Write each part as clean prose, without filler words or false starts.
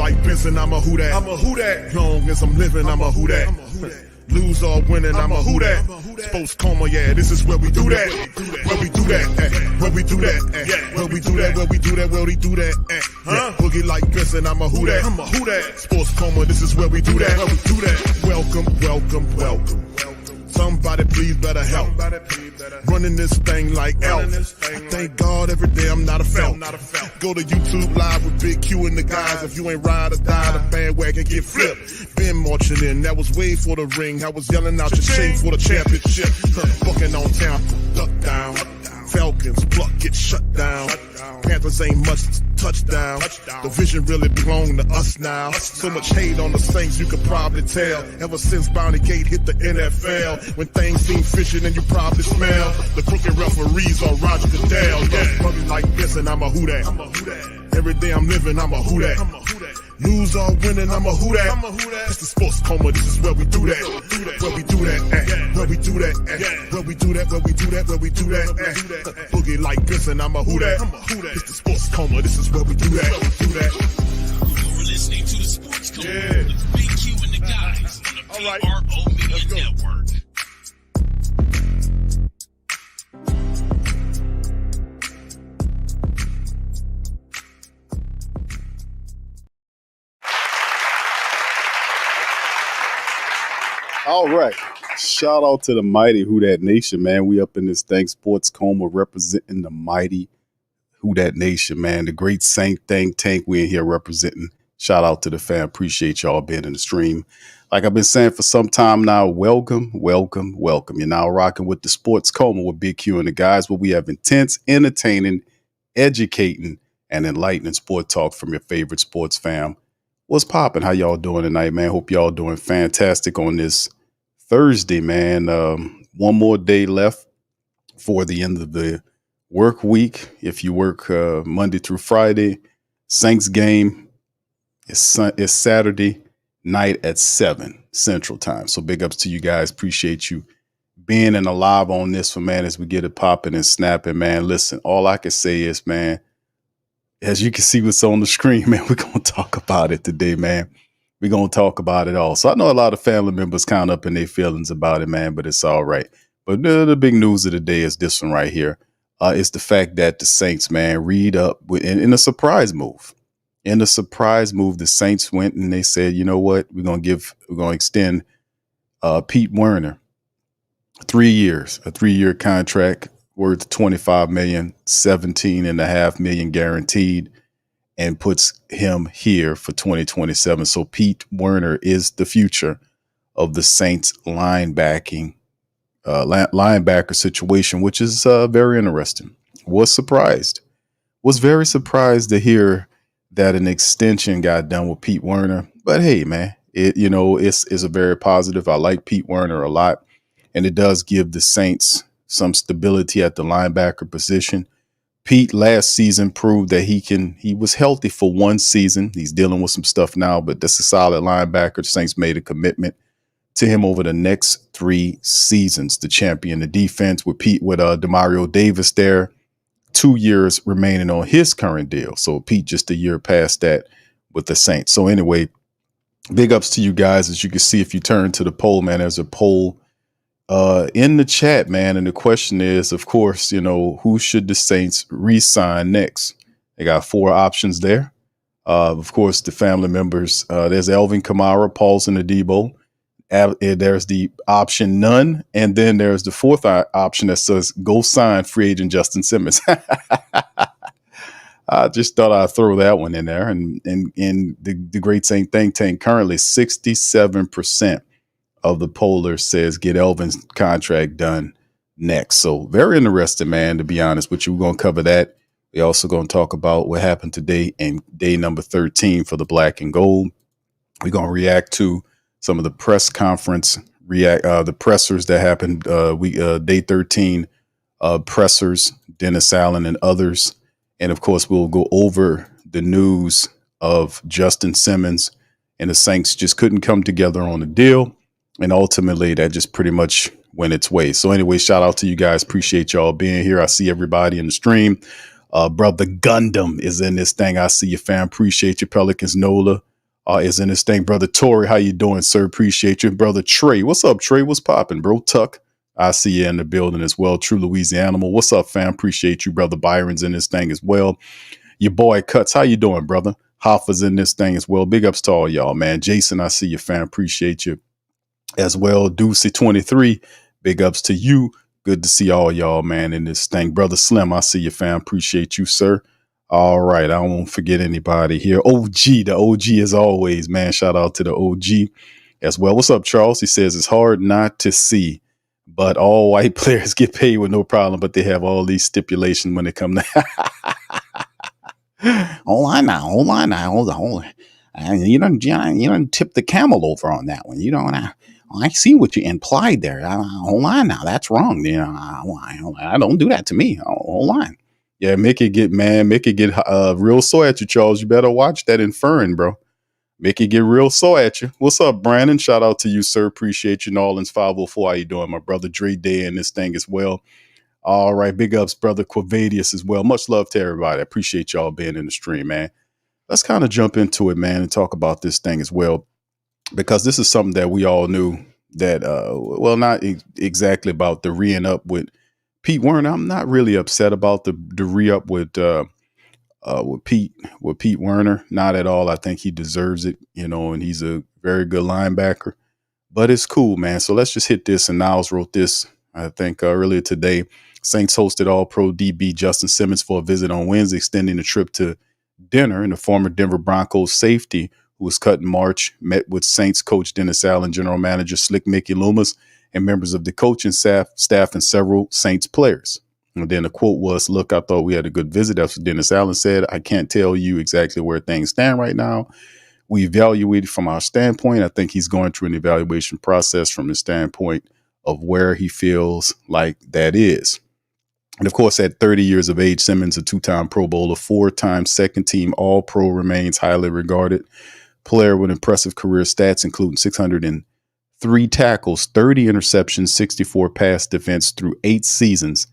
like Benson, I'm a who that. I'm a who that. Long as I'm living, I'm a who that. Lose or winning, I'm a who that. Sports coma, yeah, this is where we do that. Where we do that, where we do that, where we do that, where we do that, where we do that. Boogie like Benson, I'm a who that. I'm a who that. Sports coma, this is where we do that. Where we do that. Welcome, welcome, welcome. Somebody please better help. Running this thing like Elf. I thank God every day I'm not a felt. Go to YouTube Live with Big Q and the guys. If you ain't ride or die, the bandwagon get flipped. Been marching in, that was way for the ring. I was yelling out your shade for the championship. Bucking on town, duck down. Falcons, pluck, get shut down. Panthers ain't much touchdown. The vision really belong to us now. So much hate on the Saints, you could probably tell. Ever since Bounty Gate hit the NFL, when things seem fishy and you probably smell the crooked referees or Roger Goodell. Yeah, probably like this and I'm a who that. Every day I'm living, I'm a who that. Lose or winning, I'm a who that. It's the sports coma, this is where we do that. Where we do that, where we do that, where we do that, where we do that, where we do that. Boogie like this and I'm a who that. It's the sports coma, this is where we do that. You're listening to the Sports Coma with Big Q and the guys on the PRO Media Network. All right. Shout out to the mighty Who Dat Nation, man. We up in this thing, Sports Coma, representing the mighty Who Dat Nation, man. The great Saint Think Tank, we in here representing. Shout out to the fam. Appreciate y'all being in the stream. Like I've been saying for some time now, welcome, welcome, welcome. You're now rocking with the Sports Coma with Big Q and the guys, where we have intense, entertaining, educating, and enlightening sport talk from your favorite sports fam. What's popping? How y'all doing tonight, man? Hope y'all doing fantastic on this Thursday, man. One more day left for the end of the work week. If you work Monday through Friday, Saints game is Saturday night at 7 Central Time. So big ups to you guys. Appreciate you being in alive on this one, man, as we get it popping and snapping, man. Listen, all I can say is, man, as you can see what's on the screen, man, we're going to talk about it today, man. We're going to talk about it all. So I know a lot of family members count up in their feelings about it, man, but it's all right. But the big news of the day is this one right here. It's the fact that the Saints, man, read up in a surprise move. In a surprise move, the Saints went and they said, you know what? We're going to extend Pete Werner 3 years, a 3-year contract worth $25 million, $17.5 million guaranteed, and puts him here for 2027. So Pete Werner is the future of the Saints linebacker situation, which is very interesting. Was very surprised to hear that an extension got done with Pete Werner. But hey, man, it's a very positive. I like Pete Werner a lot, and it does give the Saints some stability at the linebacker position. Pete last season proved that he was healthy for one season. He's dealing with some stuff now, but that's a solid linebacker. The Saints made a commitment to him over the next 3 seasons to champion the defense with Demario Davis there. 2 years remaining on his current deal. So Pete just a year past that with the Saints. So anyway, big ups to you guys. As you can see, if you turn to the poll, man, there's a poll in the chat, man. And the question is, of course, who should the Saints re-sign next? They got 4 options there. Of course, the family members, there's Alvin Kamara, Paulson Adebo. There's the option none. And then there's the 4th option that says go sign free agent Justin Simmons. I just thought I'd throw that one in there. And the great Saint Think Tank, currently 67% of the pollers says get Elvin's contract done next. So very interesting, man, to be honest with you. We're going to cover that. We're also going to talk about what happened today and day number 13 for the black and gold. We're going to react to some of the press conference, the pressers that happened, day 13 pressers, Dennis Allen and others. And of course, we'll go over the news of Justin Simmons and the Saints just couldn't come together on a deal. And ultimately, that just pretty much went its way. So anyway, shout out to you guys. Appreciate y'all being here. I see everybody in the stream. Brother Gundam is in this thing. I see you, fam. Appreciate you, Pelicans Nola. Is in this thing. Brother Tori, how you doing, sir? Appreciate you. Brother Trey, what's up, Trey? What's popping, bro? Tuck, I see you in the building as well. True Louisiana. What's up, fam? Appreciate you. Brother Byron's in this thing as well. Your boy Cuts, how you doing, brother? Hoffa's in this thing as well. Big ups to all y'all, man. Jason, I see you, fam. Appreciate you as well. Deucey23, big ups to you. Good to see all y'all, man, in this thing. Brother Slim, I see you, fam. Appreciate you, sir. All right, I won't forget anybody here. OG, the OG as always, man. Shout out to the OG as well. What's up, Charles? He says it's hard not to see, but all white players get paid with no problem, but they have all these stipulations when it comes to hold on now. And you don't tip the camel over on that one. You don't. I see what you implied there. Hold on now. That's wrong. I don't do that to me. Hold on. Yeah, Mickey get real sore at you, Charles. You better watch that inferring, bro. Mickey get real sore at you. What's up, Brandon? Shout out to you, sir. Appreciate you. Nolans 504. How you doing? My brother Dre Day in this thing as well. All right, big ups, brother Quavadius as well. Much love to everybody. I appreciate y'all being in the stream, man. Let's kind of jump into it, man, and talk about this thing as well, because this is something that we all knew that, not exactly about the re up with Pete Werner. I'm not really upset about the re-up with Pete Werner. Not at all. I think he deserves it, and he's a very good linebacker. But it's cool, man. So let's just hit this. And Niles wrote this, I think, earlier today. Saints hosted All-Pro DB Justin Simmons for a visit on Wednesday, extending the trip to dinner. And the former Denver Broncos safety, who was cut in March, met with Saints coach Dennis Allen, general manager Slick Mickey Loomis, and members of the coaching staff and several Saints players. And then the quote was, "Look, I thought we had a good visit." That's what Dennis Allen said. "I can't tell you exactly where things stand right now. We evaluated from our standpoint." I think he's going through an evaluation process from the standpoint of where he feels like that is. And of course, at 30 years of age, Simmons, a two-time Pro Bowler, four-time second-team All-Pro, remains highly regarded player with impressive career stats, including 603 tackles, 30 interceptions, 64 pass defense through 8 seasons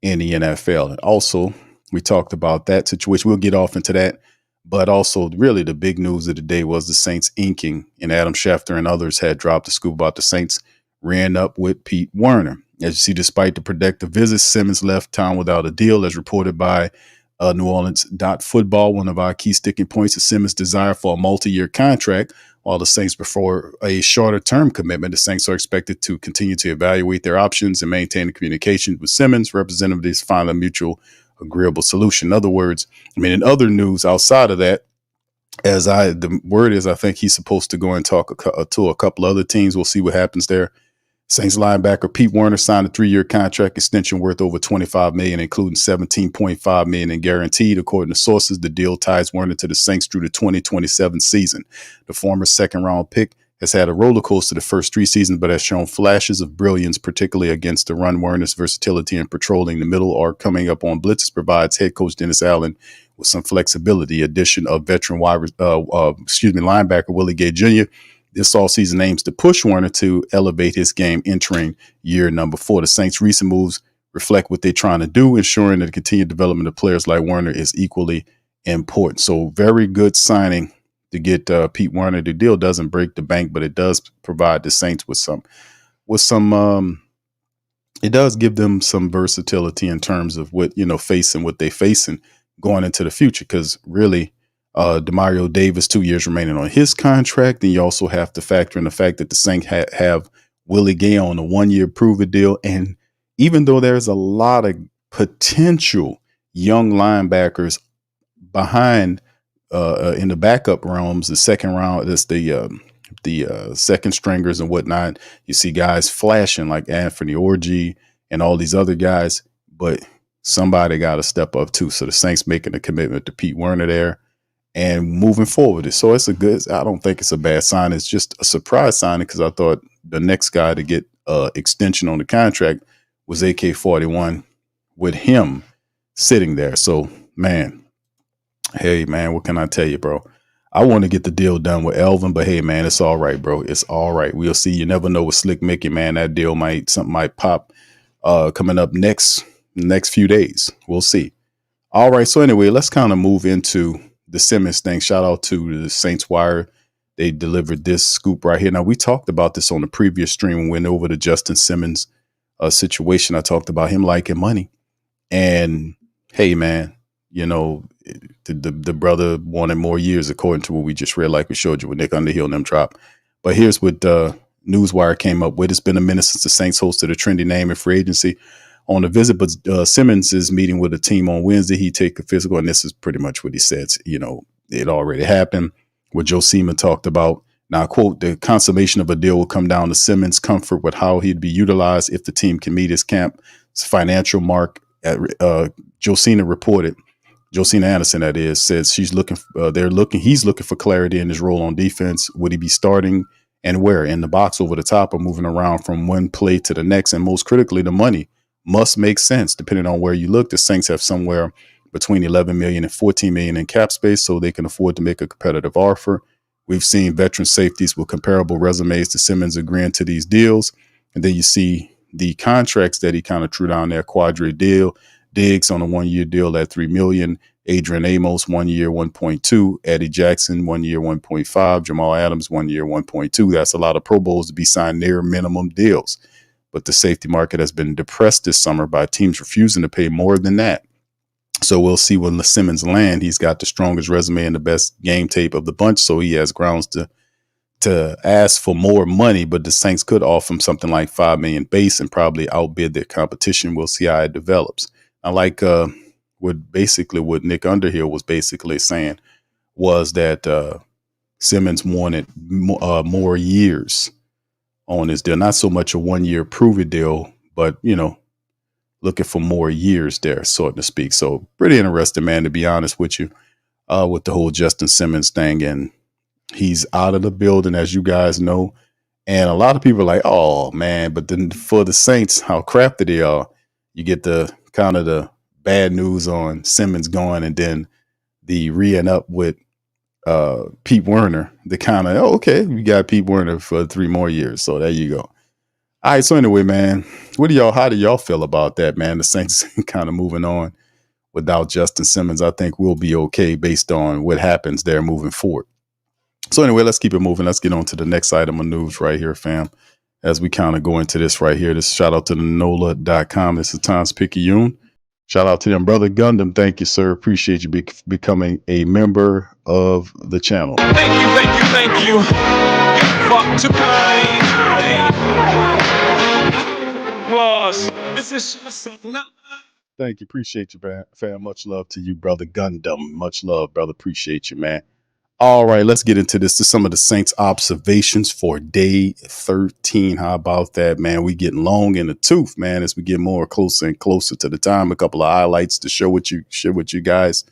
in the NFL. And also, we talked about that situation. We'll get off into that. But also, really, the big news of the day was the Saints inking, and Adam Schefter and others had dropped the scoop about the Saints ran up with Pete Werner. As you see, despite the productive visits, Simmons left town without a deal, as reported by New Orleans Football. One of our key sticking points is Simmons' desire for a multi-year contract, while the Saints prefer a shorter-term commitment. The Saints are expected to continue to evaluate their options and maintain the communication with Simmons. Representatives find a mutual agreeable solution. In other words, in other news outside of that, the word is, I think he's supposed to go and talk to a couple other teams. We'll see what happens there. Saints linebacker Pete Werner signed a 3-year contract extension worth over $25 million, including $17.5 million in guaranteed. According to sources, the deal ties Werner to the Saints through the 2027 season. The former second-round pick has had a roller coaster the first 3 seasons, but has shown flashes of brilliance, particularly against the run. Werner's versatility in patrolling the middle or coming up on blitzes provides head coach Dennis Allen with some flexibility. Addition of veteran linebacker Willie Gay Jr. this offseason aims to push Werner to elevate his game entering year number 4. The Saints' recent moves reflect what they're trying to do, ensuring that the continued development of players like Werner is equally important. So very good signing to get Pete Werner. The deal doesn't break the bank, but it does provide the Saints with some it does give them some versatility in terms of what they facing going into the future. Because really, Demario Davis, 2 years remaining on his contract. Then you also have to factor in the fact that the Saints have Willie Gay on a 1-year prove-it deal. And even though there's a lot of potential young linebackers behind in the backup realms, the second round, that's the second stringers and whatnot. You see guys flashing like Anthony Orji and all these other guys, but somebody got to step up too. So the Saints making a commitment to Pete Werner there and moving forward. So I don't think it's a bad sign. It's just a surprise signing because I thought the next guy to get extension on the contract was AK-41 with him sitting there. So, hey, man, what can I tell you, bro? I want to get the deal done with Elvin, but hey, man, it's all right, bro. It's all right. We'll see. You never know with Slick Mickey, man. That deal something might pop coming up next few days. We'll see. All right. So anyway, let's kind of move into the Simmons thing. Shout out to the Saints Wire they delivered this scoop right here. Now, we talked about this on the previous stream when we went over the Justin Simmons situation. I talked about him liking money. And hey, man, you know, the brother wanted more years, according to what we just read, like we showed you with Nick Underhill and them drop. But here's what Newswire came up with. It's been a minute since the Saints hosted a trendy name in free agency on a visit, but Simmons is meeting with a team on Wednesday. He take a physical, and this is pretty much what he said. You know, it already happened. What Joe Seaman talked about. Now, quote, the consummation of a deal will come down to Simmons' comfort with how he'd be utilized if the team can meet his camp's financial mark. Josina reported, Josina Anderson, that is, says he's looking for clarity in his role on defense. Would he be starting and where? In the box, over the top, or moving around from one play to the next? And most critically, the money must make sense depending on where you look. The Saints have somewhere between 11 million and 14 million in cap space, so they can afford to make a competitive offer. We've seen veteran safeties with comparable resumes to Simmons agreeing to these deals. And then you see the contracts that he kind of threw down there. Quadri deal, Diggs on a 1-year deal at $3 million. Adrian Amos, 1 year, 1.2. Eddie Jackson, 1 year, 1.5. Jamal Adams, 1 year, 1.2. That's a lot of Pro Bowls to be signed near minimum deals. But the safety market has been depressed this summer by teams refusing to pay more than that. So we'll see when Simmons land. He's got the strongest resume and the best game tape of the bunch, so he has grounds to ask for more money. But the Saints could offer him something like $5 million base and probably outbid their competition. We'll see how it develops. I like what Nick Underhill was basically saying was that Simmons wanted more years on his deal, not so much a 1-year prove-it deal, but looking for more years there, so to speak. So pretty interesting, man, to be honest with you, with the whole Justin Simmons thing. And he's out of the building, as you guys know. And a lot of people are like, oh, man, but then for the Saints, how crafty they are, you get the kind of the bad news on Simmons going, and then the re-end up with Pete Werner, the kind of, okay, we got Pete Werner for 3 more years. So there you go. All right, so anyway, man, how do y'all feel about that, man? The Saints kind of moving on without Justin Simmons. I think we'll be okay based on what happens there moving forward. So anyway, let's keep it moving. Let's get on to the next item of news right here, fam, as we kind of go into this right here. This shout out to the NOLA.com. This is Tom's Picayune. Shout out to them, Brother Gundam. Thank you, sir. Appreciate you becoming a member of the channel. Thank you. Fuck to Thank you. Appreciate you, fam. Much love to you, Brother Gundam. Much love, brother. Appreciate you, man. All right, let's get into this. To some of the Saints observations for day 13. How about that, man? We getting long in the tooth, man, as we get more closer and closer to the time. A couple of highlights to share with you guys.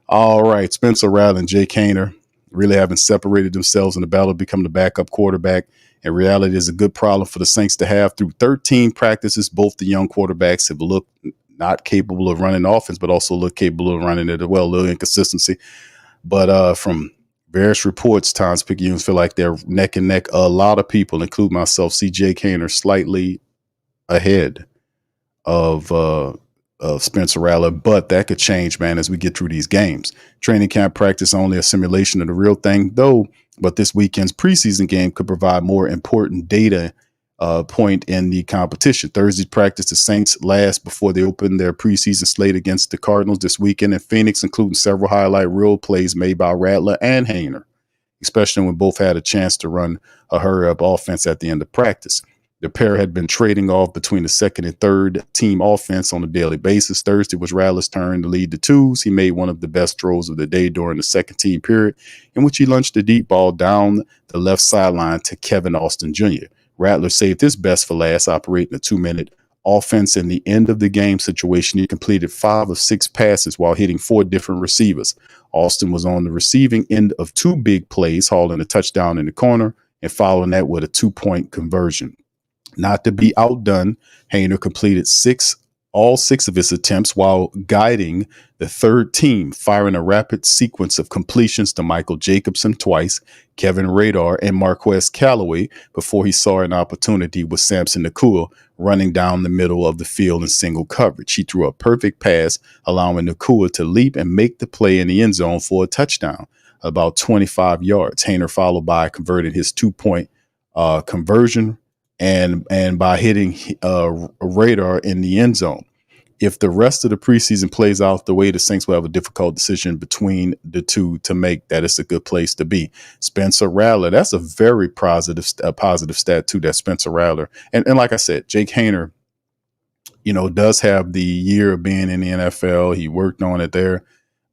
All right, Spencer Rattler and Jake Haener really haven't separated themselves in the battle to become the backup quarterback. In reality, is a good problem for the Saints to have. Through 13 practices, both the young quarterbacks have looked not capable of running offense, but also look capable of running it as well. A little inconsistency. But from various reports, Tom's Picayune feel like they're neck and neck. A lot of people, including myself, see Jake Haener slightly ahead of Spencer Rattler, but that could change, man, as we get through these games. Training camp practice only a simulation of the real thing, though. But this weekend's preseason game could provide more important data point in the competition. Thursday's practice, the Saints last before they open their preseason slate against the Cardinals this weekend in Phoenix, including several highlight reel plays made by Rattler and Haener, especially when both had a chance to run a hurry-up offense at the end of practice. The pair had been trading off between the second and third team offense on a daily basis. Thursday was Rattler's turn to lead the twos. He made one of the best throws of the day during the second team period, in which he launched a deep ball down the left sideline to Kevin Austin Jr. Rattler saved his best for last, operating a 2-minute offense. In the end of the game situation, he completed 5 of 6 passes while hitting 4 different receivers. Austin was on the receiving end of 2 big plays, hauling a touchdown in the corner and following that with a 2-point conversion. Not to be outdone, Haener completed all 6 of his attempts while guiding the third team, firing a rapid sequence of completions to Michael Jacobson twice, Kevin Radar, and Marquez Callaway before he saw an opportunity with Samson Nakua running down the middle of the field in single coverage. He threw a perfect pass, allowing Nakua to leap and make the play in the end zone for a touchdown. about 25 yards. Haener followed by converted his 2-point conversion and by hitting a radar in the end zone. If the rest of the preseason plays out the way, the Saints will have a difficult decision between the two to make. That is a good place to be. Spencer Rattler, that's a very positive stat too, that Spencer Rattler. And like I said, Jake Haener, does have the year of being in the NFL. He worked on it there.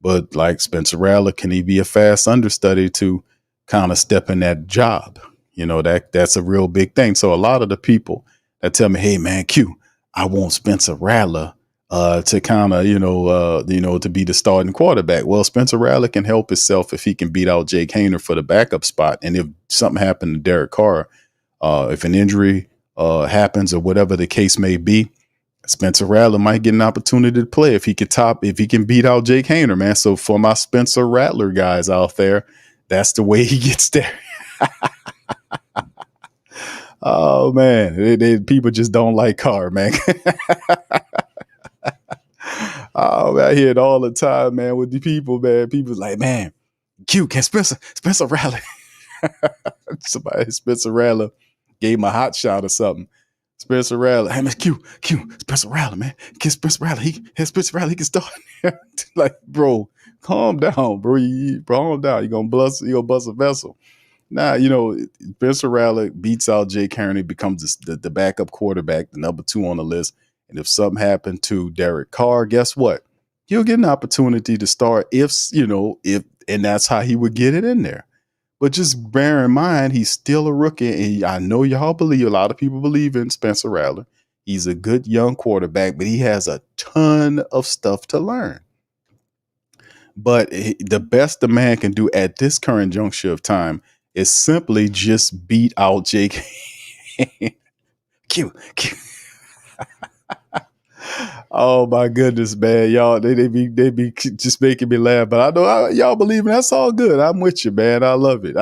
But like Spencer Rattler, can he be a fast understudy to kind of step in that job? That's a real big thing. So a lot of the people that tell me, hey, man, Q, I want Spencer Rattler to kind of, to be the starting quarterback. Well, Spencer Rattler can help himself if he can beat out Jake Haener for the backup spot. And if something happened to Derek Carr, if an injury happens or whatever the case may be, Spencer Rattler might get an opportunity to play if he can beat out Jake Haener, man. So for my Spencer Rattler guys out there, that's the way he gets there. Oh man, people just don't like Carr, man. Oh, man, I hear it all the time, man, with the people, man. People's like, man, Q, can Spencer Rattler? Spencer Rattler gave him a hot shot or something. Spencer Rattler, hey, man, Q, Spencer Rattler, man. Spencer Rattler, he can start. Like, bro, calm down, bro. Calm down. You're going to bust a vessel. Nah, Spencer Rattler beats out Jake Haener, becomes the backup quarterback, the number 2 on the list. And if something happened to Derek Carr, guess what? He'll get an opportunity to start and that's how he would get it in there. But just bear in mind, he's still a rookie. And I know a lot of people believe in Spencer Rattler. He's a good young quarterback, but he has a ton of stuff to learn. But the best the man can do at this current juncture of time is simply just beat out Jake. Q. Oh my goodness, man. Y'all, they be just making me laugh. But I know y'all believe in that's all good. I'm with you, man. I love it.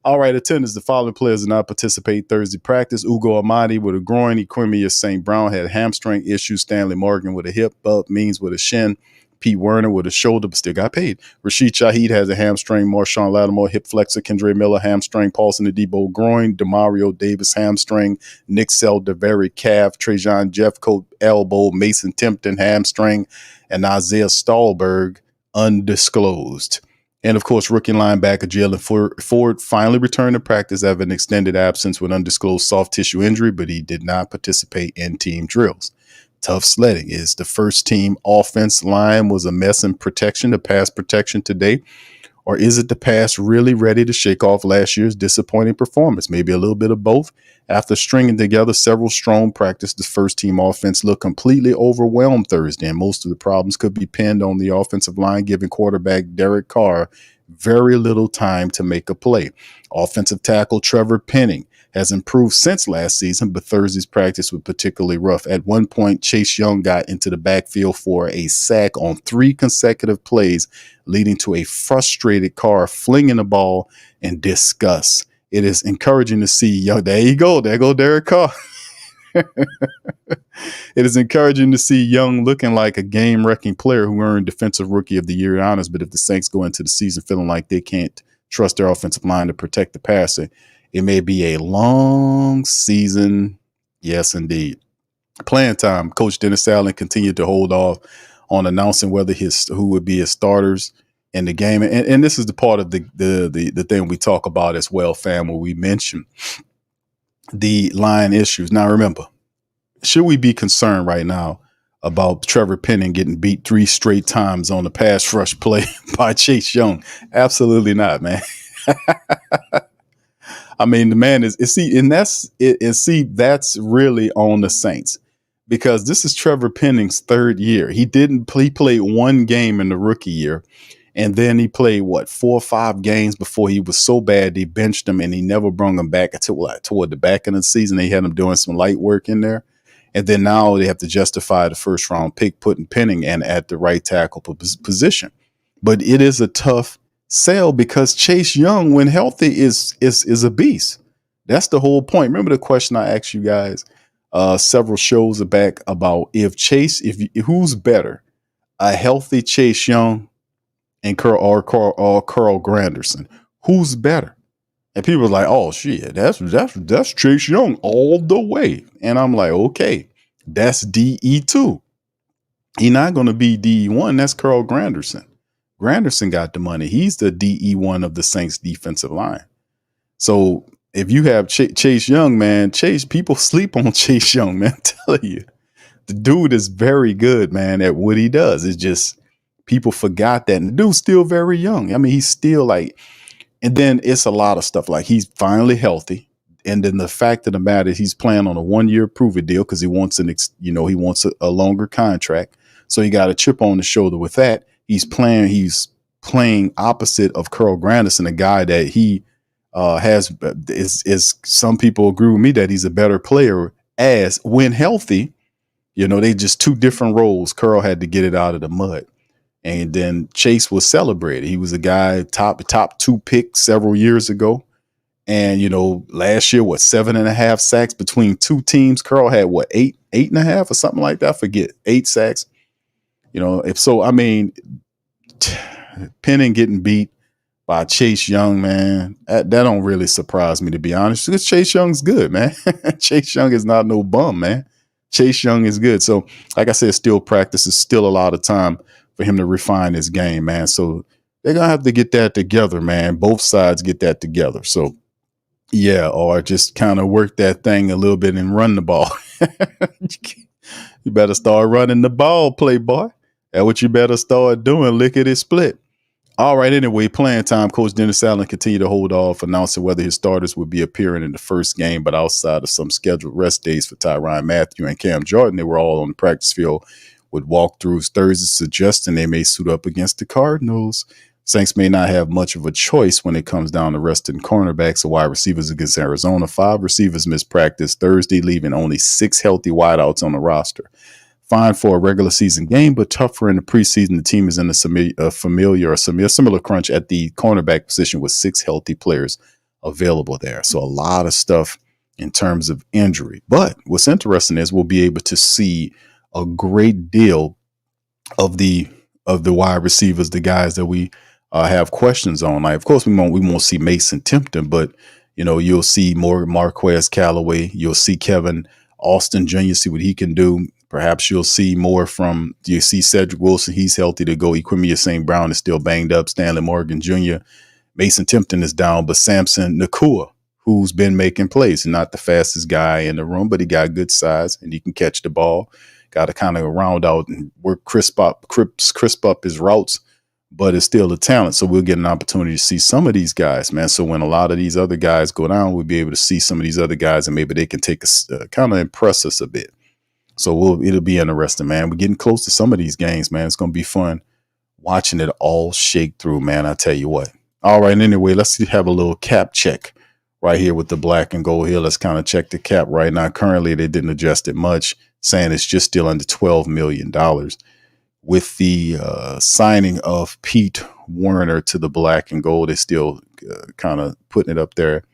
All right, attendance. The following players did not participate Thursday practice. Ugo Amadi with a groin. Equimius St. Brown had hamstring issues. Stanley Morgan with a hip. Bub Means with a shin. Pete Werner with a shoulder, but still got paid. Rashid Shaheed has a hamstring. Marshawn Lattimore, hip flexor. Kendra Miller, hamstring. Paulson Adebo, groin. Demario Davis, hamstring. Nick Seldaveri, calf. Trajan Jeffcoat, elbow. Mason Timpton, hamstring. And Isaiah Stahlberg, undisclosed. And, of course, rookie linebacker Jalen Ford finally returned to practice after an extended absence with undisclosed soft tissue injury, but he did not participate in team drills. Tough sledding. Is the first team offense line was a mess in protection, the pass protection today? Or is it the pass really ready to shake off last year's disappointing performance? Maybe a little bit of both. After stringing together several strong practices, the first team offense looked completely overwhelmed Thursday, and most of the problems could be pinned on the offensive line, giving quarterback Derek Carr very little time to make a play. Offensive tackle Trevor Penning has improved since last season, but Thursday's practice was particularly rough. At one point, Chase Young got into the backfield for a sack on 3 consecutive plays, leading to a frustrated Carr flinging the ball in disgust. It is encouraging to see Young. There you go. There go Derek Carr. It is encouraging to see Young looking like a game-wrecking player who earned Defensive Rookie of the Year honors. But if the Saints go into the season feeling like they can't trust their offensive line to protect the passer, it may be a long season. Yes, indeed. Playing time. Coach Dennis Allen continued to hold off on announcing who would be his starters in the game. And this is the part of the thing we talk about as well, fam, where we mention the line issues. Now, remember, should we be concerned right now about Trevor Penning getting beat 3 straight times on the pass rush play by Chase Young? Absolutely not, man. I mean, the man that's really on the Saints, because this is Trevor Penning's 3rd year. He played 1 game in the rookie year, and then he played 4 or 5 games before he was so bad they benched him, and he never brought him back until toward the back end of the season. They had him doing some light work in there, and then now they have to justify the 1st round pick putting Penning in at the right tackle position. But it is a tough sell because Chase Young, when healthy, is a beast. That's the whole point. Remember the question I asked you guys several shows back about who's better, a healthy Chase Young and Carl Granderson. Who's better? And people are like, oh shit, that's Chase Young all the way. And I'm like, okay, that's DE2. He's not going to be DE1. That's Carl Granderson. Granderson got the money. He's the DE1 of the Saints defensive line. So if you have Chase Young, man, people sleep on Chase Young, man. I'm telling you, the dude is very good, man, at what he does. It's just people forgot that. And the dude's still very young. I mean, he's still like, and then it's a lot of stuff like he's finally healthy. And then the fact of the matter is he's playing on a 1-year prove-it deal because he wants he wants a longer contract. So he got a chip on the shoulder with that. He's playing opposite of Carl Granderson, a guy that he is some people agree with me that he's a better player as when healthy. They just two different roles. Carl had to get it out of the mud. And then Chase was celebrated. He was a guy top 2 pick several years ago. And, last year, 7.5 sacks between 2 teams. Carl had 8.5 or something like that. I forget, 8 sacks. If so, I mean, Penning getting beat by Chase Young, man, that don't really surprise me, to be honest, because Chase Young's good, man. Chase Young is not no bum, man. Chase Young is good. So, like I said, still practice is still a lot of time for him to refine his game, man. So they're going to have to get that together, man. Both sides get that together. So, yeah, or just kind of work that thing a little bit and run the ball. You better start running the ball, playboy. That's what you better start doing. Lickety split. All right, anyway, playing time. Coach Dennis Allen continued to hold off, announcing whether his starters would be appearing in the first game, but outside of some scheduled rest days for Tyrann Mathieu and Cam Jordan, they were all on the practice field with walkthroughs Thursday, suggesting they may suit up against the Cardinals. Saints may not have much of a choice when it comes down to resting cornerbacks or wide receivers against Arizona. 5 receivers missed practice Thursday, leaving only 6 healthy wideouts on the roster. Fine for a regular season game, but tougher in the preseason. The team is in a similar crunch at the cornerback position with 6 healthy players available there. So a lot of stuff in terms of injury. But what's interesting is we'll be able to see a great deal of the wide receivers, the guys that we have questions on. Like, of course, we won't see Mason Timpton, but you'll see more Marquez Callaway. You'll see Kevin Austin Jr. See what he can do. Perhaps you'll see more from. You see Cedric Wilson. He's healthy to go. Equimia St. Brown is still banged up. Stanley Morgan Jr. Mason Timpton is down, but Samson Nakua, who's been making plays, not the fastest guy in the room, but he got good size and he can catch the ball. Got to kind of round out and work crisp up his routes, but it's still a talent. So we'll get an opportunity to see some of these guys, man. So when a lot of these other guys go down, we'll be able to see some of these other guys, and maybe they can take us, kind of impress us a bit. So it'll be interesting, man. We're getting close to some of these games, man. It's going to be fun watching it all shake through, man. I tell you what. All right. Anyway, let's have a little cap check right here with the black and gold here. Let's kind of check the cap right now. Currently, they didn't adjust it much, saying it's just still under $12 million. With the signing of Pete Werner to the black and gold, they're still kind of putting it up there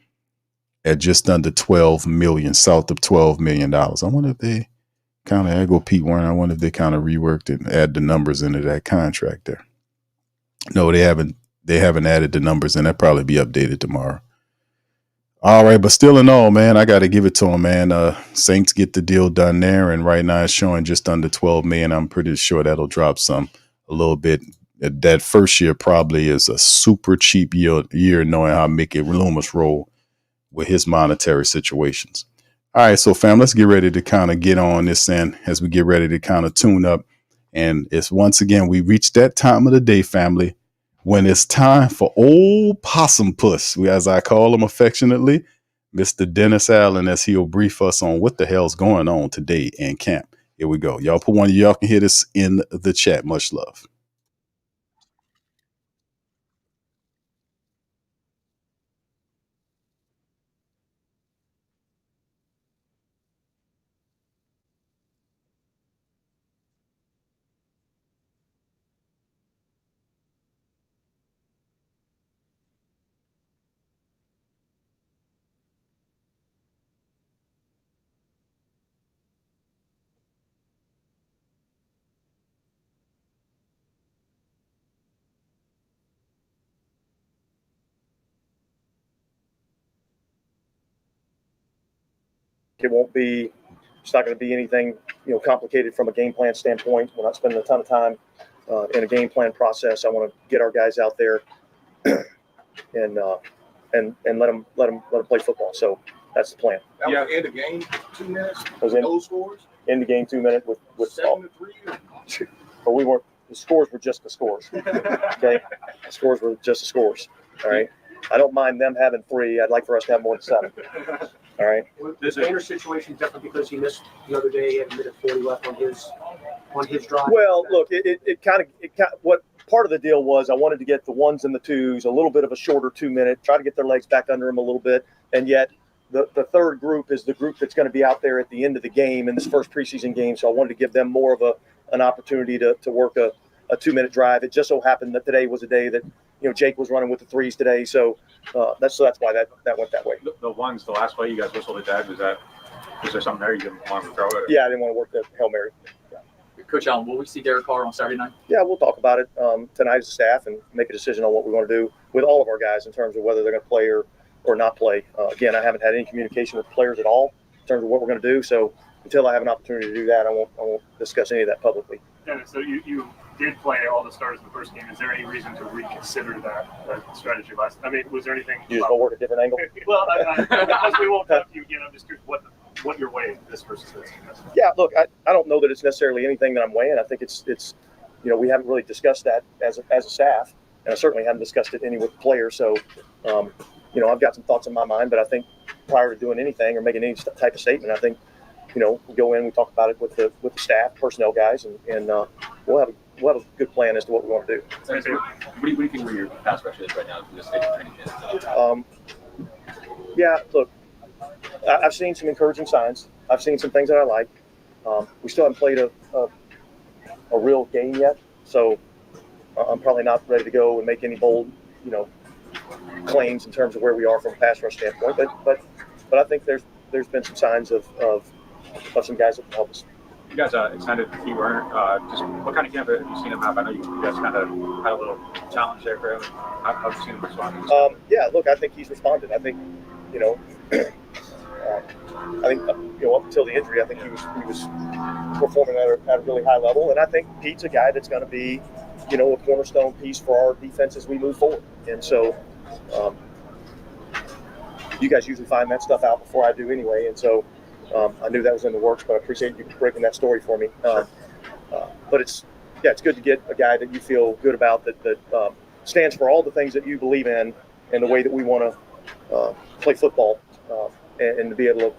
at just under 12 million, south of $12 million. I wonder if they kind of, I go Pete Werner, I wonder if they kind of reworked it and add the numbers into that contract there. No, they haven't added the numbers, and that'll probably be updated tomorrow. All right, but still in all, man, I got to give it to them, man. Saints get the deal done there, and right now it's showing just under 12 million. I'm pretty sure that'll drop a little bit. That first year probably is a super cheap year knowing how Mickey Loomis roll with his monetary situations. All right, so fam, let's get ready to kind of get on this end as we get ready to kind of tune up. And it's once again, we reached that time of the day, family, when it's time for old Possum Puss, as I call him affectionately, Mr. Dennis Allen, as he'll brief us on what the hell's going on today in camp. Here we go. Y'all put one of y'all can hear this in the chat. Much love. it won't be. It's not going to be anything complicated from a game plan standpoint. We're not spending a ton of time in a game plan process. I want to get our guys out there and let them play football. So that's the plan. That was the end of game, 2 minutes. Those scores. In the game 2 minutes with 7-3. But we weren't. The scores were just the scores. Okay, the scores were just the scores. All right. I don't mind them having 3. I'd like for us to have more than 7. All right. This Banner situation different because he missed the other day and minute 40 left on his drive. Well, look, it kind of what part of the deal was. I wanted to get the 1s and the 2s a little bit of a shorter 2 minute, try to get their legs back under them a little bit, and yet the third group is the group that's going to be out there at the end of the game in this first preseason game. So I wanted to give them more of an opportunity to work a 2 minute drive. It just so happened that today was a day that Jake was running with the 3s today, so that's why that went that way. The 1s, the last play you guys whistled at that, was there something there you didn't want to throw it? Yeah, I didn't want to work the Hail Mary. Yeah. Coach Allen, will we see Derek Carr on Saturday night? Yeah, we'll talk about it tonight as a staff and make a decision on what we're going to do with all of our guys in terms of whether they're going to play or not play. Again, I haven't had any communication with players at all in terms of what we're going to do, so until I have an opportunity to do that, I won't discuss any of that publicly. Dennis, so you did play all the starters in the first game. Is there any reason to reconsider that strategy last? I mean, was there anything? You just go work a different angle. Well, because we won't talk to you again, I'm just curious what you're weighing this versus this. Yeah, look, I don't know that it's necessarily anything that I'm weighing. I think it's we haven't really discussed that as a staff, and I certainly haven't discussed it any with the players. So, I've got some thoughts in my mind, but I think prior to doing anything or making any type of statement, I think we go in, we talk about it with the staff, personnel guys, and we'll have a good plan as to what we want to do. What do you think where your pass rush is right now in this state of training camp? Yeah, look, I've seen some encouraging signs. I've seen some things that I like. We still haven't played a real game yet, so I'm probably not ready to go and make any bold, claims in terms of where we are from a pass rush standpoint. But I think there's been some signs of some guys that can help us. You guys extended Pete Werner. Just what kind of camp have you seen him have? I know you guys kind of had a little challenge there for him. How have you seen him respond? Yeah, look, I think he's responded. I think, up until the injury, I think he was performing at a really high level, and I think Pete's a guy that's going to be, a cornerstone piece for our defense as we move forward. And so, you guys usually find that stuff out before I do anyway, and so. I knew that was in the works, but I appreciate you breaking that story for me. But it's good to get a guy that you feel good about that stands for all the things that you believe in and the way that we want to play football, and to be able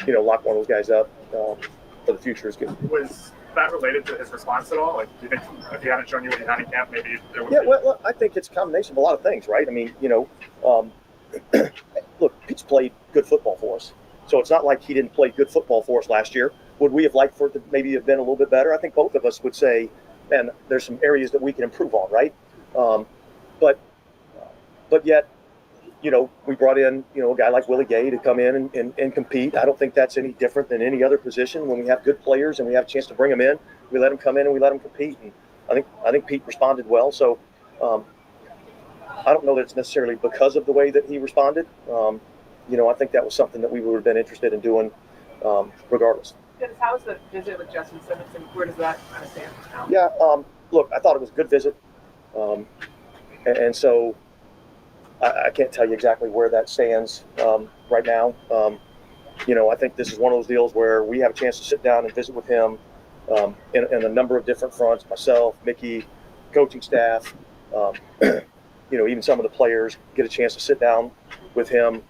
to, lock one of those guys up for the future is good. Was that related to his response at all? Like, do you think if he hadn't shown you what he had in camp, maybe there would be? Well, I think it's a combination of a lot of things, right? I mean, look, Pete's played good football for us. So it's not like he didn't play good football for us last year. Would we have liked for it to maybe have been a little bit better? I think both of us would say, man, there's some areas that we can improve on, right? But yet, we brought in, a guy like Willie Gay to come in and compete. I don't think that's any different than any other position. When we have good players and we have a chance to bring them in, we let them come in and we let them compete. And I think Pete responded well. So I don't know that it's necessarily because of the way that he responded. I think that was something that we would have been interested in doing regardless. Dennis, how was the visit with Justin Simmons, and where does that kind of stand now? Yeah, look, I thought it was a good visit. And so I can't tell you exactly where that stands right now. I think this is one of those deals where we have a chance to sit down and visit with him in a number of different fronts, myself, Mickey, coaching staff, even some of the players get a chance to sit down with him.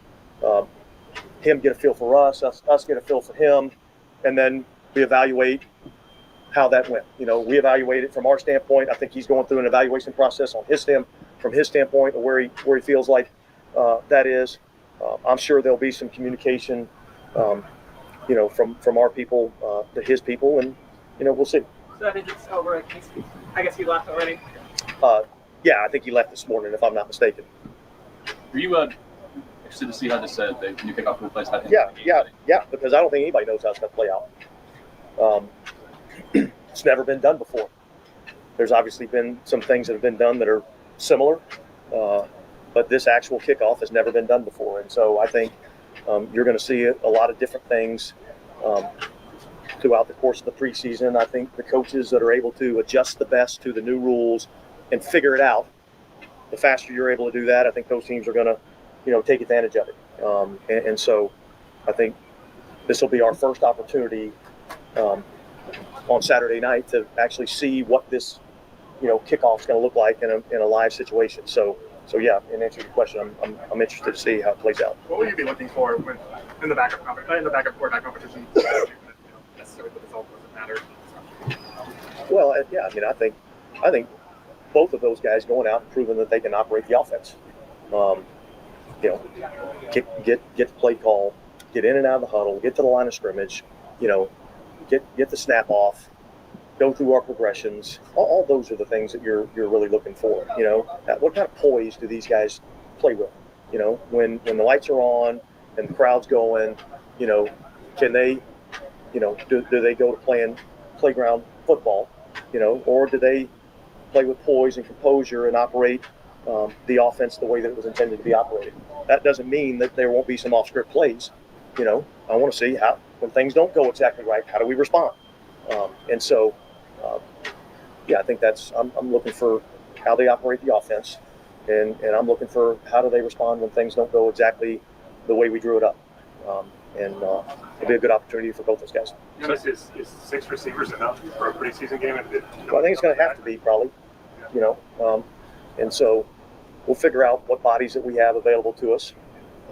Him get a feel for us get a feel for him, and then we evaluate how that went. We evaluate it from our standpoint. I think he's going through an evaluation process from his standpoint of where he feels like that is. I'm sure there'll be some communication, from our people to his people, and we'll see. So I think it's over. I guess he left already. Yeah, I think he left this morning, if I'm not mistaken. Were you interested to see how this the new kickoff will play? Yeah, because I don't think anybody knows how it's going to play out. It's never been done before. There's obviously been some things that have been done that are similar, but this actual kickoff has never been done before. And so I think, You're going to see a lot of different things throughout the course of the preseason. I think the coaches that are able to adjust the best to the new rules and figure it out, the faster you're able to do that, I think those teams are going to, take advantage of it. And so I think this will be our first opportunity on Saturday night to actually see what this, kickoff is going to look like in a live situation. So yeah, in answer to your question, I'm interested to see how it plays out. What will you be looking for in the backup quarterback competition? Necessarily, but this all doesn't matter. Well, yeah, I think both of those guys going out and proving that they can operate the offense. Get the play call, get in and out of the huddle, get to the line of scrimmage, get the snap off, go through our progressions. All those are the things that you're really looking for. What kind of poise do these guys play with? When the lights are on and the crowd's going, can they, do they go to playing playground football, or do they play with poise and composure and operate the offense the way that it was intended to be operated? That doesn't mean that there won't be some off-script plays. I want to see how, when things don't go exactly right, how do we respond? And so, I think I'm looking for how they operate the offense, and I'm looking for how do they respond when things don't go exactly the way we drew it up. It'll be a good opportunity for both those guys. Is 6 receivers enough for a preseason game? Well, I think it's going to have to be probably, and so we'll figure out what bodies that we have available to us.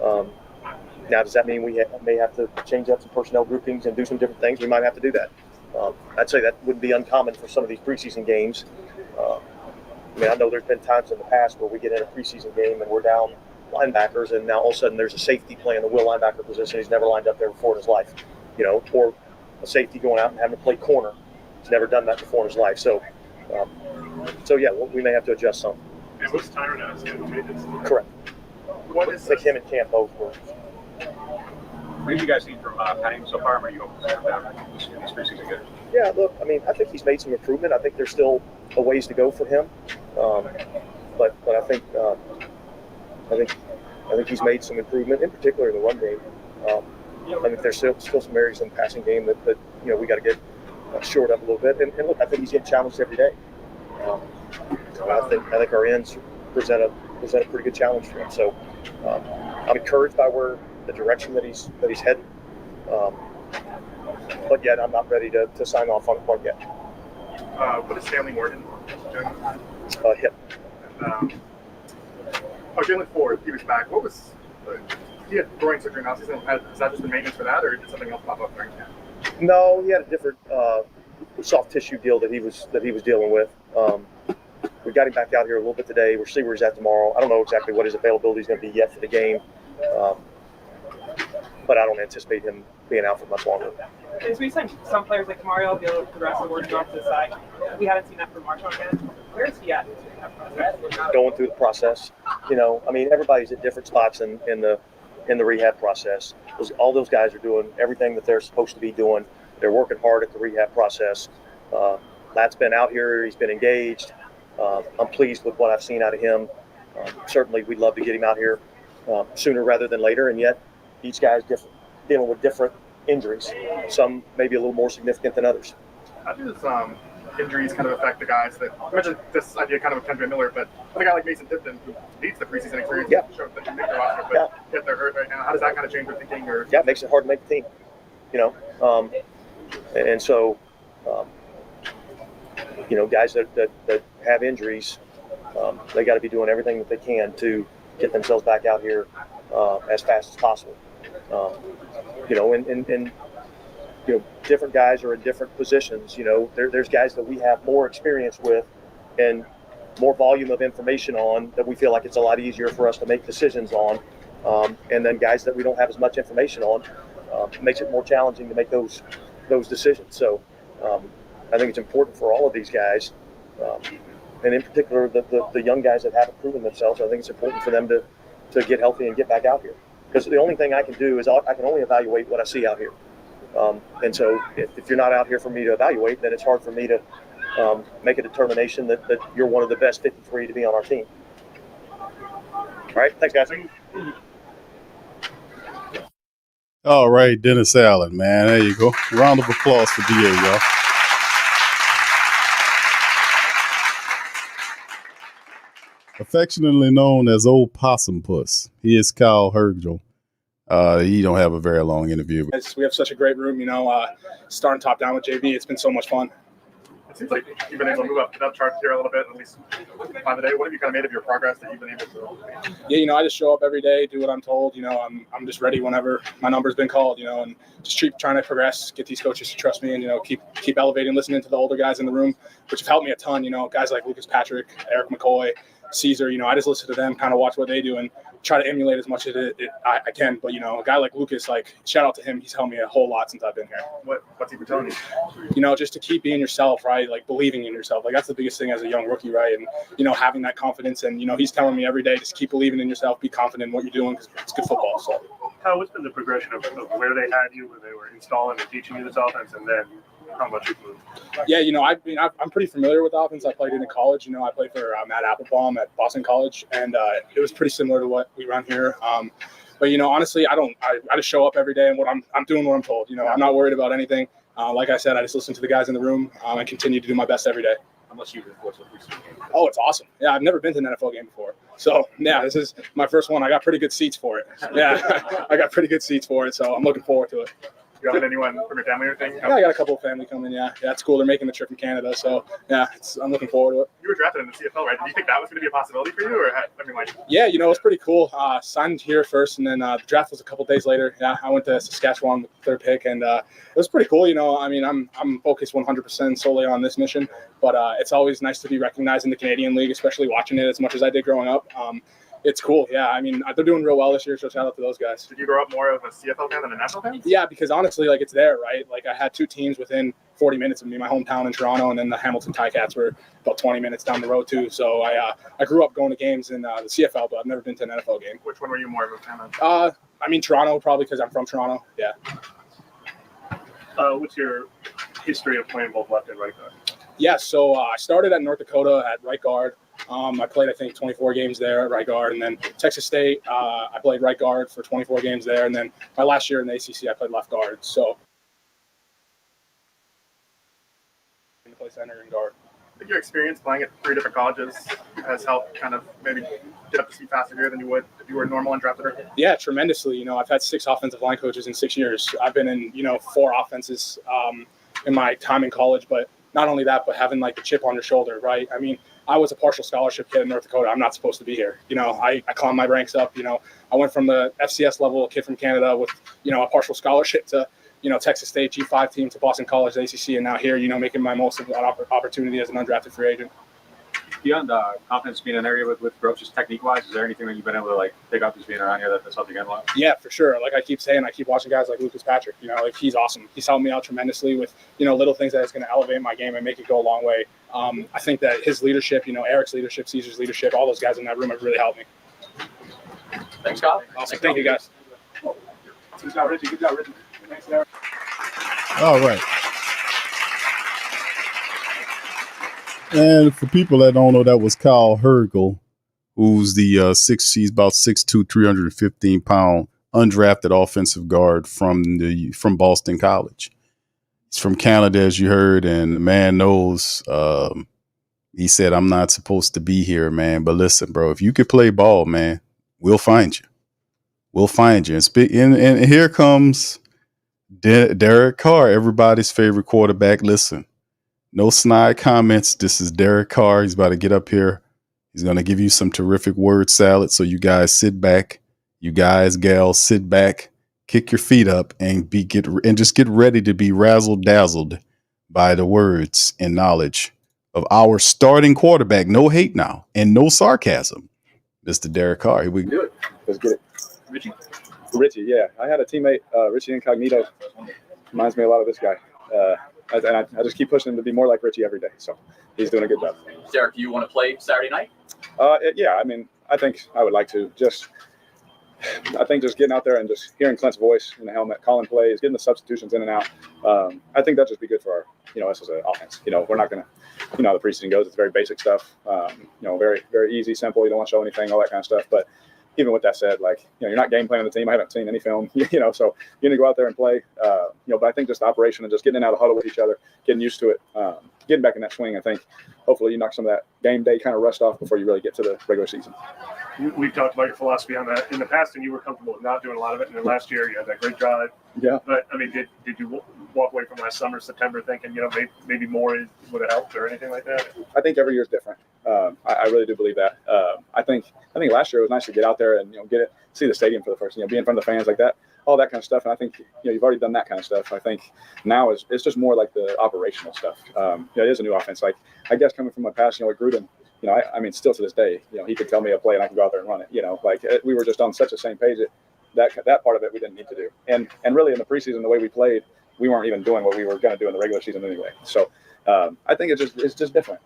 Now, does that mean we may have to change up some personnel groupings and do some different things? We might have to do that. I'd say that wouldn't be uncommon for some of these preseason games. I know there's been times in the past where we get in a preseason game and we're down linebackers, and now all of a sudden there's a safety playing the will linebacker position. He's never lined up there before in his life, or a safety going out and having to play corner. He's never done that before in his life. So yeah, we may have to adjust some. And what's Tyron as changes? Correct. What is like him and Camp both were. What have you guys seen from Patty so far? Are you hoping that this preseason good? Yeah, look, I think he's made some improvement. I think there's still a ways to go for him, but I think he's made some improvement, in particular in the run game. I think there's still some areas in the passing game that we got to get shored up a little bit. And look, I think he's getting challenged every day. I think our ends present a pretty good challenge for him. So I'm encouraged by the direction that he's heading. But yet I'm not ready to sign off on it quite yet. What is Stanley Morgan doing? Hip. Jalen Ford, he was back. What was he had groin surgery last season? Is that just the maintenance for that, or did something else pop up during camp? No, he had a different soft tissue deal that he was dealing with. We got him back out here a little bit today. We'll see where he's at tomorrow. I don't know exactly what his availability is going to be yet for the game, but I don't anticipate him being out for much longer. As we said, some players like Mario be able to progress and work off to the side. We haven't seen that from Marshawn yet. Where is he at in that process? Going through the process. Everybody's at different spots in the rehab process. All those guys are doing everything that they're supposed to be doing. They're working hard at the rehab process. Matt's been out here. He's been engaged. I'm pleased with what I've seen out of him. Certainly, we'd love to get him out here sooner rather than later, and yet each guy's different, dealing with different injuries. Some maybe a little more significant than others. How do injuries kind of affect the guys that – I mentioned this idea kind of with Kendra Miller, but a guy like Mason Tipton who needs the preseason experience to show that he can make the roster, but yet they're hurt right now. How does that kind of change your thinking? Yeah, it makes it hard to make the team, and so guys that have injuries, they got to be doing everything that they can to get themselves back out here as fast as possible. Different guys are in different positions. There's guys that we have more experience with and more volume of information on that we feel like it's a lot easier for us to make decisions on. And then guys that we don't have as much information on, makes it more challenging to make those decisions. So I think it's important for all of these guys, and in particular the young guys that haven't proven themselves. I think it's important for them to get healthy and get back out here. Because the only thing I can do is I can only evaluate what I see out here. And so if you're not out here for me to evaluate, then it's hard for me to make a determination that you're one of the best 53 to be on our team. All right, thanks, guys. All right, Dennis Allen, man. There you go. Round of applause for DA, y'all. Affectionately known as Old Possum Puss. He is Kyle Hergel. He don't have a very long interview. We have such a great room, starting top down with JB. It's been so much fun. It seems like you've been able to move up the depth chart here a little bit, at least by the day. What have you kind of made of your progress that you've been able to? Yeah, I just show up every day, do what I'm told. I'm just ready whenever my number's been called, and just keep trying to progress, get these coaches to trust me, and keep elevating, listening to the older guys in the room, which have helped me a ton. Guys like Lucas Patrick, Eric McCoy, Caesar. I just listen to them, kind of watch what they do, and try to emulate as much as I can. But a guy like Lucas, shout out to him. He's helped me a whole lot since I've been here. What's he been telling you? Just to keep being yourself, right? Believing in yourself. That's the biggest thing as a young rookie, right? And having that confidence. And he's telling me every day, just keep believing in yourself, be confident in what you're doing, because it's good football. So, what's been the progression of where they had you, where they were installing and teaching you this offense, and then how much you've moved? Yeah, I'm pretty familiar with offense. I played in college. I played for Matt Applebaum at Boston College, and it was pretty similar to what we run here. But honestly, I just show up every day, and I'm doing what I'm told. I'm not worried about anything. Like I said, I just listen to the guys in the room and continue to do my best every day. Unless you report to the preseason game. Oh, it's awesome. Yeah, I've never been to an NFL game before. So, yeah, this is my first one. I got pretty good seats for it. Yeah, I got pretty good seats for it, so I'm looking forward to it. You got anyone from your family or anything? Yeah, I got a couple of family coming, yeah. Yeah, it's cool. They're making the trip from Canada, so, yeah, I'm looking forward to it. You were drafted in the CFL, right? Did you think that was going to be a possibility for you? Or Yeah, it was pretty cool. Signed here first, and then the draft was a couple days later. Yeah, I went to Saskatchewan with the third pick, and it was pretty cool. I'm focused 100% solely on this mission, but it's always nice to be recognized in the Canadian League, especially watching it as much as I did growing up. It's cool. Yeah, they're doing real well this year, so shout out to those guys. Did you grow up more of a CFL fan than a national fan? Yeah, because honestly, it's there, right? I had two teams within 40 minutes of me, my hometown in Toronto, and then the Hamilton Ticats were about 20 minutes down the road too. So I grew up going to games in the CFL, but I've never been to an NFL game. Which one were you more of a fan of? Toronto, probably because I'm from Toronto. Yeah. What's your history of playing both left and right guard? Yeah, so I started at North Dakota at right guard. I played, 24 games there at right guard. And then Texas State, I played right guard for 24 games there. And then my last year in the ACC, I played left guard. So I play center and guard. I think your experience playing at 3 different colleges has helped kind of maybe get up to speed faster here than you would if you were normal undrafted? Yeah, tremendously. I've had 6 offensive line coaches in 6 years. I've been in, 4 offenses in my time in college. But not only that, but having the chip on your shoulder, right? I was a partial scholarship kid in North Dakota. I'm not supposed to be here. I climbed my ranks up. I went from the FCS level, a kid from Canada with, a partial scholarship to, Texas State G5 team to Boston College, the ACC, and now here, making my most of that opportunity as an undrafted free agent. Beyond confidence being an area with growth, just technique-wise, is there anything that you've been able to pick up just being around here that's helped you get a lot? Yeah, for sure. Like I keep saying, I keep watching guys like Lucas Patrick. He's awesome. He's helped me out tremendously with little things that is going to elevate my game and make it go a long way. I think that his leadership, Eric's leadership, Caesar's leadership, all those guys in that room have really helped me. Thanks, Kyle. Awesome. Thank you, guys. Good job, Richie. Good job, Richie. Thanks, Eric. All right. And for people that don't know, that was Kyle Hergel, who's the he's about 6'2", 315-pound undrafted offensive guard from Boston College. He's from Canada, as you heard, and the man knows. He said, "I'm not supposed to be here, man. But listen, bro, if you could play ball, man, we'll find you. We'll find you." And here comes Derek Carr, everybody's favorite quarterback. Listen. No snide comments. This is Derek Carr. He's about to get up here. He's going to give you some terrific word salad. So you guys sit back. You guys, gals, sit back, kick your feet up, and just get ready to be razzle dazzled by the words and knowledge of our starting quarterback. No hate now and no sarcasm, Mr. Derek Carr. Here we do it. Let's get it. Richie, yeah. I had a teammate, Richie Incognito. Reminds me a lot of this guy. And I just keep pushing him to be more like Richie every day. So he's doing a good job. Derek, do you want to play Saturday night? Yeah, I think I would like to. I think just getting out there and just hearing Clint's voice in the helmet, calling plays, getting the substitutions in and out. I think that'd just be good for our, us as an offense. We're not going to, how the preseason goes. It's very basic stuff. Very, very easy, simple. You don't want to show anything, all that kind of stuff. But even with that said, like, you're not game planning the team. I haven't seen any film, so you're going to go out there and play, but I think just the operation and just getting in and out of the huddle with each other, getting used to it, getting back in that swing, I think hopefully you knock some of that game day kind of rust off before you really get to the regular season. We've talked about your philosophy on that in the past, and you were comfortable with not doing a lot of it. And then last year you had that great drive. Yeah. But, I mean, did you walk away from last summer, September, thinking, maybe more would have helped or anything like that? I think every year is different. I really do believe that. I think last year it was nice to get out there and see the stadium for the first, be in front of the fans like that, all that kind of stuff. And I think you've already done that kind of stuff. I think now it's just more like the operational stuff. It is a new offense. Like I guess coming from my past, with Gruden, I mean, still to this day, he could tell me a play and I can go out there and run it. We were just on such the same page that part of it we didn't need to do. And really in the preseason, the way we played, we weren't even doing what we were going to do in the regular season anyway. So I think it's just different,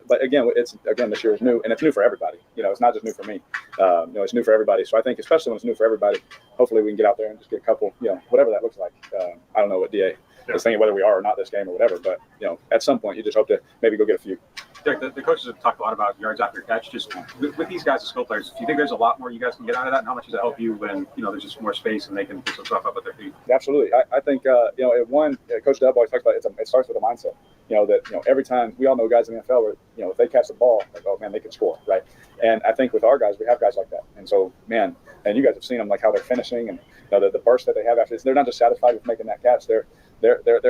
but again, this year is new, and it's new for everybody. It's not just new for me. It's new for everybody. So I think especially when it's new for everybody, hopefully we can get out there and just get a couple, whatever that looks like. I don't know what DA is thinking, whether we are or not this game or whatever, but at some point you just hope to maybe go get a few. Derek, the coaches have talked a lot about yards after catch. Just with these guys as skill players, do you think there's a lot more you guys can get out of that? And how much does it help you when there's just more space and they can put some stuff up with their feet? Absolutely. I think Coach Dub always talks about it starts with a mindset. That every time we all know guys in the NFL where if they catch the ball, like, oh man, they can score, right? And I think with our guys, we have guys like that. And so, man, and you guys have seen them, like how they're finishing and the burst that they have after this. They're not just satisfied with making that catch. Their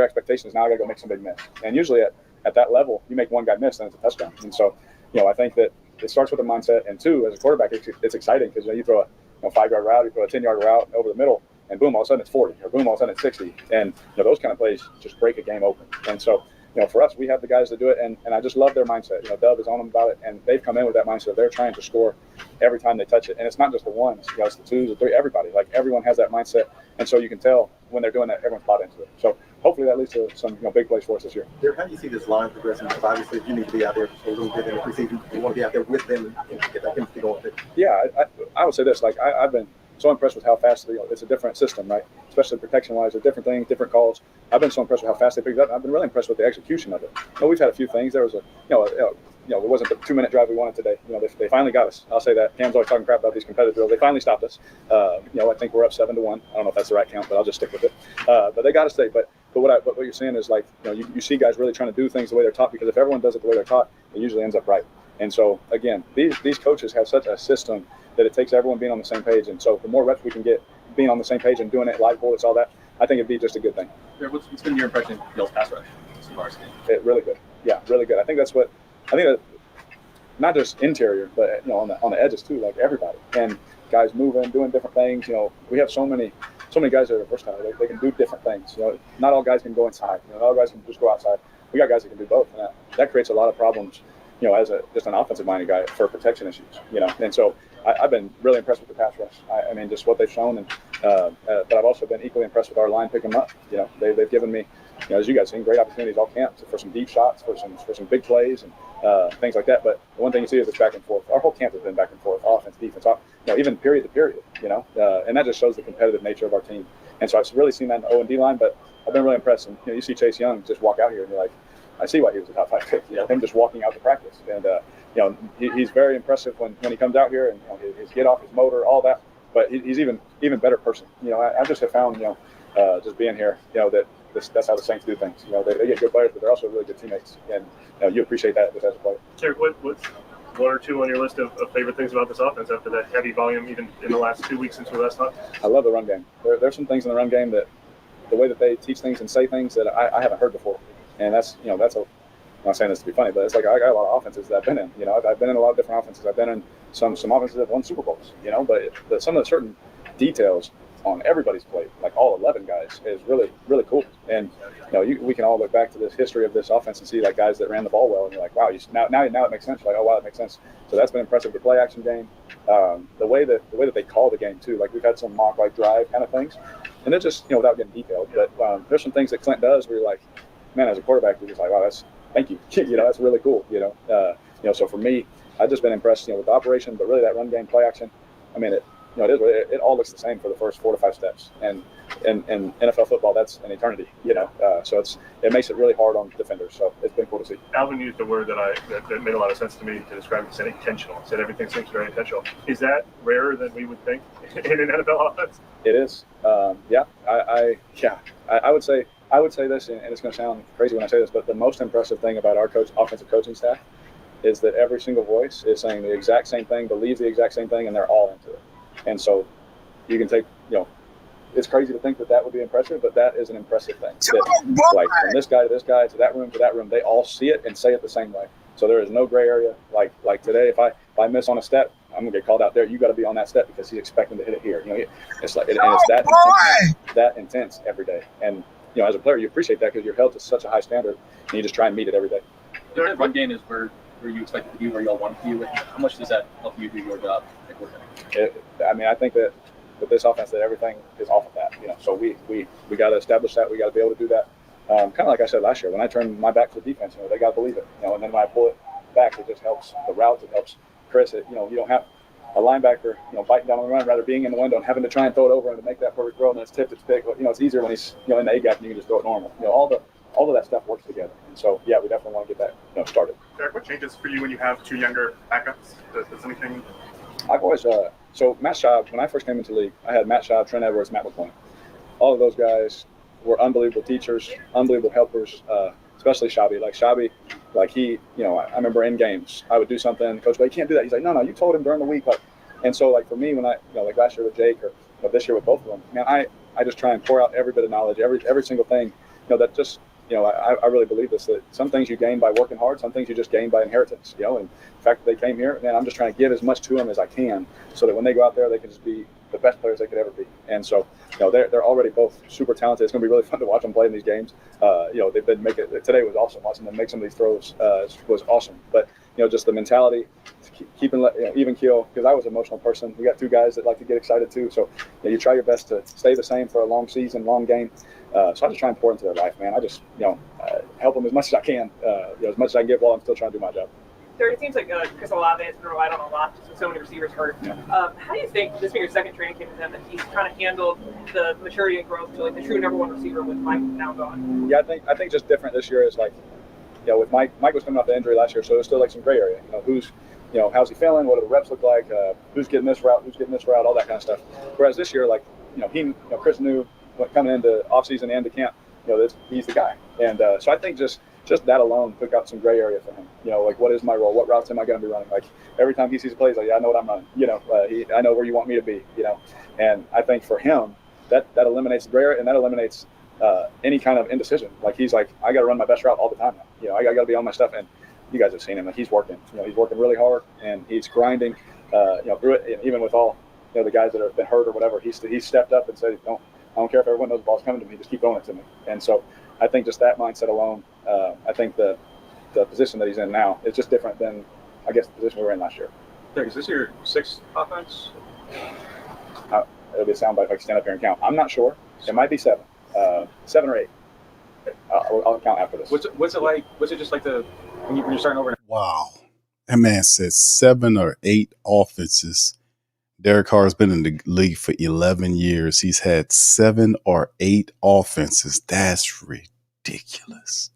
expectation is now I got to go make some big miss. And usually at that level, you make one guy miss, then it's a touchdown. And so, I think that it starts with a mindset. And two, as a quarterback, it's exciting because you throw a 5-yard route, you throw a 10-yard route over the middle, and boom, all of a sudden it's 40, or boom, all of a sudden it's 60. And those kind of plays just break a game open. And so, for us, we have the guys to do it, and I just love their mindset. Dub is on them about it, and they've come in with that mindset. They're trying to score every time they touch it. And it's not just the ones, it's the twos, the three, everybody. Like, everyone has that mindset. And so you can tell when they're doing that, everyone's bought into it. So hopefully that leads to some big plays for us this year. Derek, how do you see this line progressing? Because obviously you need to be out there a little bit in the preseason. You want to be out there with them and get that chemistry going. Yeah, I would say this. Like, I've been so impressed with how fast it's a different system, right? Especially protection-wise, there's different things, different calls. I've been so impressed with how fast they picked it up. I've been really impressed with the execution of it. We've had a few things. There was it wasn't the 2-minute drive we wanted today. They finally got us. I'll say that. Cam's always talking crap about these competitive drills. They finally stopped us. I think we're up 7-1. I don't know if that's the right count, but I'll just stick with it. But they got us today. But what you're saying is, like, you see guys really trying to do things the way they're taught, because if everyone does it the way they're taught, it usually ends up right. And so, again, these coaches have such a system that it takes everyone being on the same page. And so the more reps we can get being on the same page and doing it, live bullets, all that, I think it'd be just a good thing. What's been your impression of Bill's pass rush? Really good. Yeah, really good. I think that not just interior, but on the edges too, like everybody. And guys moving, doing different things. We have so many guys that are versatile. They can do different things. Not all guys can go inside. Not all guys can just go outside. We got guys that can do both, and that creates a lot of problems. As just an offensive-minded guy for protection issues. And so I've been really impressed with the pass rush. I mean, just what they've shown, and but I've also been equally impressed with our line picking them up. They've given me, as you guys seen, great opportunities all camp for some deep shots, for some big plays, and things like that. But the one thing you see is it's back and forth. Our whole camp has been back and forth, offense, defense, even period to period. And that just shows the competitive nature of our team. And so I've really seen that in the O&D line, but I've been really impressed. And you see Chase Young just walk out here, and you're like, I see why he was a top 5 pick. Him just walking out to practice, and he's very impressive when he comes out here, and his get off, his motor, all that. But he's even better person. I just have found just being here, that's how the Saints do things. They get good players, but they're also really good teammates, and you appreciate that just as a player. Derek, what's one or two on your list of favorite things about this offense after that heavy volume, even in the last 2 weeks since we last talked? I love the run game. There's some things in the run game that the way that they teach things and say things that I haven't heard before. And that's I'm not saying this to be funny, but it's like I got a lot of offenses that I've been in. I've been in a lot of different offenses. I've been in some offenses that have won Super Bowls. But some of the certain details on everybody's plate, like all 11 guys, is really, really cool. And we can all look back to this history of this offense and see like guys that ran the ball well, and you're like, wow, now it makes sense. You're like, oh wow, that makes sense. So that's been impressive. The play action game, the way that they call the game too. Like we've had some mock like drive kind of things, and they're just without getting detailed. But there's some things that Clint does where you're like, man, as a quarterback, you're just like, wow, thank you. That's really cool. So for me, I've just been impressed, with the operation, but really that run game, play action. I mean, it all looks the same for the first 4 to 5 steps. And in NFL football, that's an eternity, so it makes it really hard on defenders. So it's been cool to see. Alvin used a word that made a lot of sense to me to describe it. He said intentional. He said everything seems very intentional. Is that rarer than we would think in an NFL offense? It is. I would say this, and it's going to sound crazy when I say this, but the most impressive thing about our offensive coaching staff is that every single voice is saying the exact same thing, believes the exact same thing, and they're all into it. And so you can take, it's crazy to think that would be impressive, but that is an impressive thing. Like from this guy to that room, they all see it and say it the same way. So there is no gray area. Like today, if I miss on a step, I'm gonna get called out there. You got to be on that step because he's expecting to hit it here. It's like, and it's that intense every day. And as a player, you appreciate that because you're held to such a high standard, and you just try and meet it every day. The run game is where you expect it to be, where y'all want it to be with. How much does that help you do your job? I think that with this offense, that everything is off of that. So we got to establish that. We got to be able to do that. Kind of like I said last year, when I turn my back to the defense, they got to believe it. And then when I pull it back, it just helps the routes. It helps Chris. You don't have a linebacker, biting down on the run, rather being in the window and having to try and throw it over and to make that perfect throw, and then it's tipped, it's picked. It's easier when he's in the A gap and you can just throw it normal. All of that stuff works together. And so, we definitely want to get that started. Derek, what changes for you when you have 2 younger backups? Does anything? I've always so Matt Schaub, when I first came into the league, I had Matt Schaub, Trent Edwards, Matt McCoy. All of those guys were unbelievable teachers, unbelievable helpers, especially Schaubby. He, I remember in games, I would do something, Coach, you can't do that. He's like, no, you told him during the week. And so, for me, when I, last year with Jake or this year with both of them, man, I just try and pour out every bit of knowledge, every single thing, that just, I really believe this, that some things you gain by working hard, some things you just gain by inheritance, and the fact that they came here, man, I'm just trying to give as much to them as I can so that when they go out there, they can just be the best players they could ever be. And so, they're already both super talented. It's going to be really fun to watch them play in these games. They've been making it. Today was awesome. Watching them make some of these throws was awesome. But, just the mentality, keeping even keel, because I was an emotional person. We got 2 guys that like to get excited too. So, you try your best to stay the same for a long season, long game. So I just try and pour into their life, man. I just, help them as much as I can, as much as I can give while I'm still trying to do my job. It seems like Chris Olave has been relied on a lot just with so many receivers hurt. Yeah. How do you think, this being your second training camp with him, that he's kind of handled the maturity and growth to the true number 1 receiver with Mike now gone? Yeah, I think just different this year is with Mike was coming off the injury last year, so it's still some gray area. Who's, how's he feeling? What do the reps look like? Who's getting this route? All that kind of stuff. Whereas this year, Chris knew coming into offseason and to camp, he's the guy. And so I think just that alone took out some gray area for him. What is my role? What routes am I going to be running? Every time he sees a play, he's like, I know what I'm running. I know where you want me to be. And I think for him, that eliminates the gray area, and that eliminates any kind of indecision. He's like, I got to run my best route all the time now. I got to be on my stuff. And you guys have seen him. He's working. He's working really hard, and he's grinding. Through it. And even with all the guys that have been hurt or whatever, he stepped up and said, I don't care if everyone knows the ball's coming to me. Just keep throwing it to me. And so I think just that mindset alone, I think the position that he's in now is just different than, I guess, the position we were in last year. Is this your 6th offense? It'll be a soundbite if I can stand up here and count. I'm not sure. It might be 7. 7 or 8. I'll count after this. What's it like? What's it just like when you're starting over? Wow. That man said 7 or 8 offenses. Derek Carr has been in the league for 11 years. He's had 7 or 8 offenses. That's ridiculous.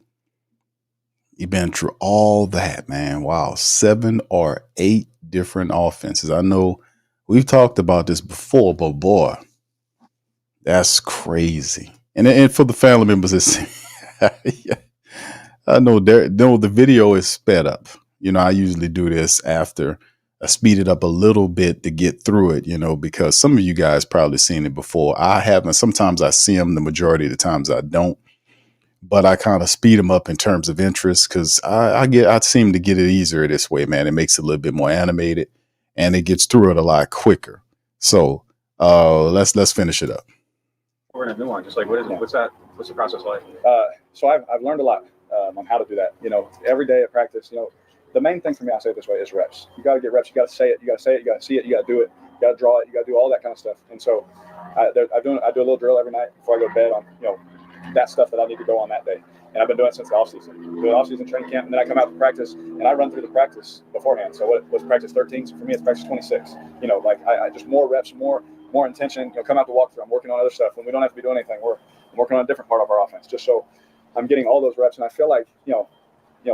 You've been through all that, man. Wow. 7 or 8 different offenses. I know we've talked about this before, but boy, that's crazy. And for the family members, I know the video is sped up. I usually do this after I speed it up a little bit to get through it, because some of you guys probably seen it before. I haven't. Sometimes I see them. The majority of the times I don't. But I kind of speed them up in terms of interest because I seem to get it easier this way, man. It makes it a little bit more animated and it gets through it a lot quicker. So let's finish it up. We're gonna move on. Just what's the process like? So I've learned a lot on how to do that. Every day at practice, the main thing for me, I say it this way, is reps. You got to get reps. You got to say it. You got to see it. You got to do it. You got to draw it. You got to do all that kind of stuff. And so I do a little drill every night before I go to bed on, that stuff that I need to go on that day. And I've been doing it since the offseason. Do an offseason training camp, and then I come out to practice, and I run through the practice beforehand. So what was practice 13? So for me, it's practice 26. You know, like I just more reps, more intention. You know, come out to walk through. I'm working on other stuff when we don't have to be doing anything. I'm working on a different part of our offense, just so I'm getting all those reps. And I feel like you know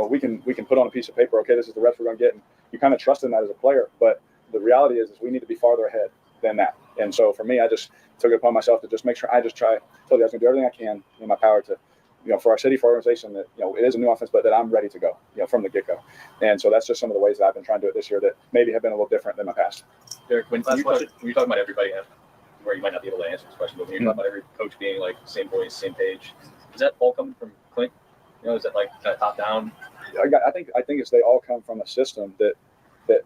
we can put on a piece of paper. Okay, this is the reps we're going to get, and you kind of trust in that as a player. But the reality is we need to be farther ahead than that. And so for me, I just took it upon myself to just make sure I just try. I told you I was going to do everything I can in my power to, you know, for our city, for our organization, that, you know, it is a new offense, but that I'm ready to go, you know, from the get-go. And so that's just some of the ways that I've been trying to do it this year that maybe have been a little different than my past. Derek, when you're talking about everybody, where you might not be able to answer this question, but when you're talking about every coach being like same voice, same page, is that all coming from Clint? You know, is that like kind of top down? I think it's they all come from a system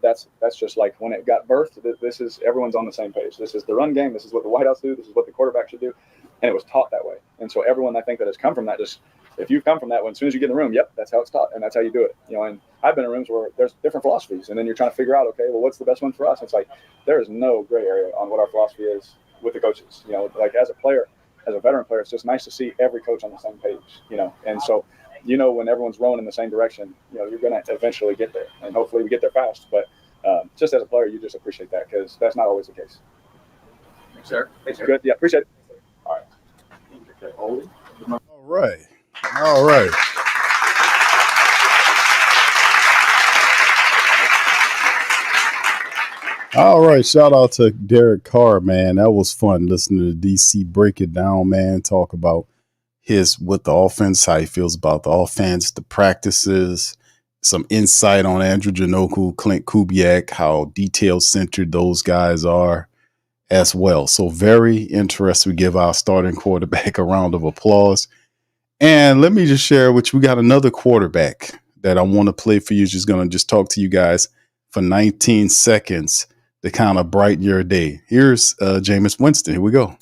that's just like when it got birthed. This is everyone's on the same page. This is the run game. This is what the White House do. This is what the quarterback should do, and it was taught that way. And so everyone I think that has come from that, just if you've come from that, when as soon as you get in the room, yep, that's how it's taught, and that's how you do it. You know, and I've been in rooms where there's different philosophies, and then you're trying to figure out, okay, well, what's the best one for us? It's like there is no gray area on what our philosophy is with the coaches. You know, like as a player, as a veteran player, it's just nice to see every coach on the same page. You know, and so. You know, when everyone's rowing in the same direction, you know, you're going to eventually get there, and hopefully we get there fast. But just as a player, you just appreciate that because that's not always the case. Thanks, sir. It's good. Yeah, appreciate it. All right. All right. All right. All right. Shout out to Derek Carr, man. That was fun listening to DC break it down, man. Talk about what the offense, how he feels about the offense, the practices, some insight on Andrew Janoku, Clint Kubiak, how detail-centered those guys are as well. So very interesting. We give our starting quarterback a round of applause. And let me just share with you, we got another quarterback that I want to play for you. Just going to just talk to you guys for 19 seconds to kind of brighten your day. Here's Jameis Winston. Here we go.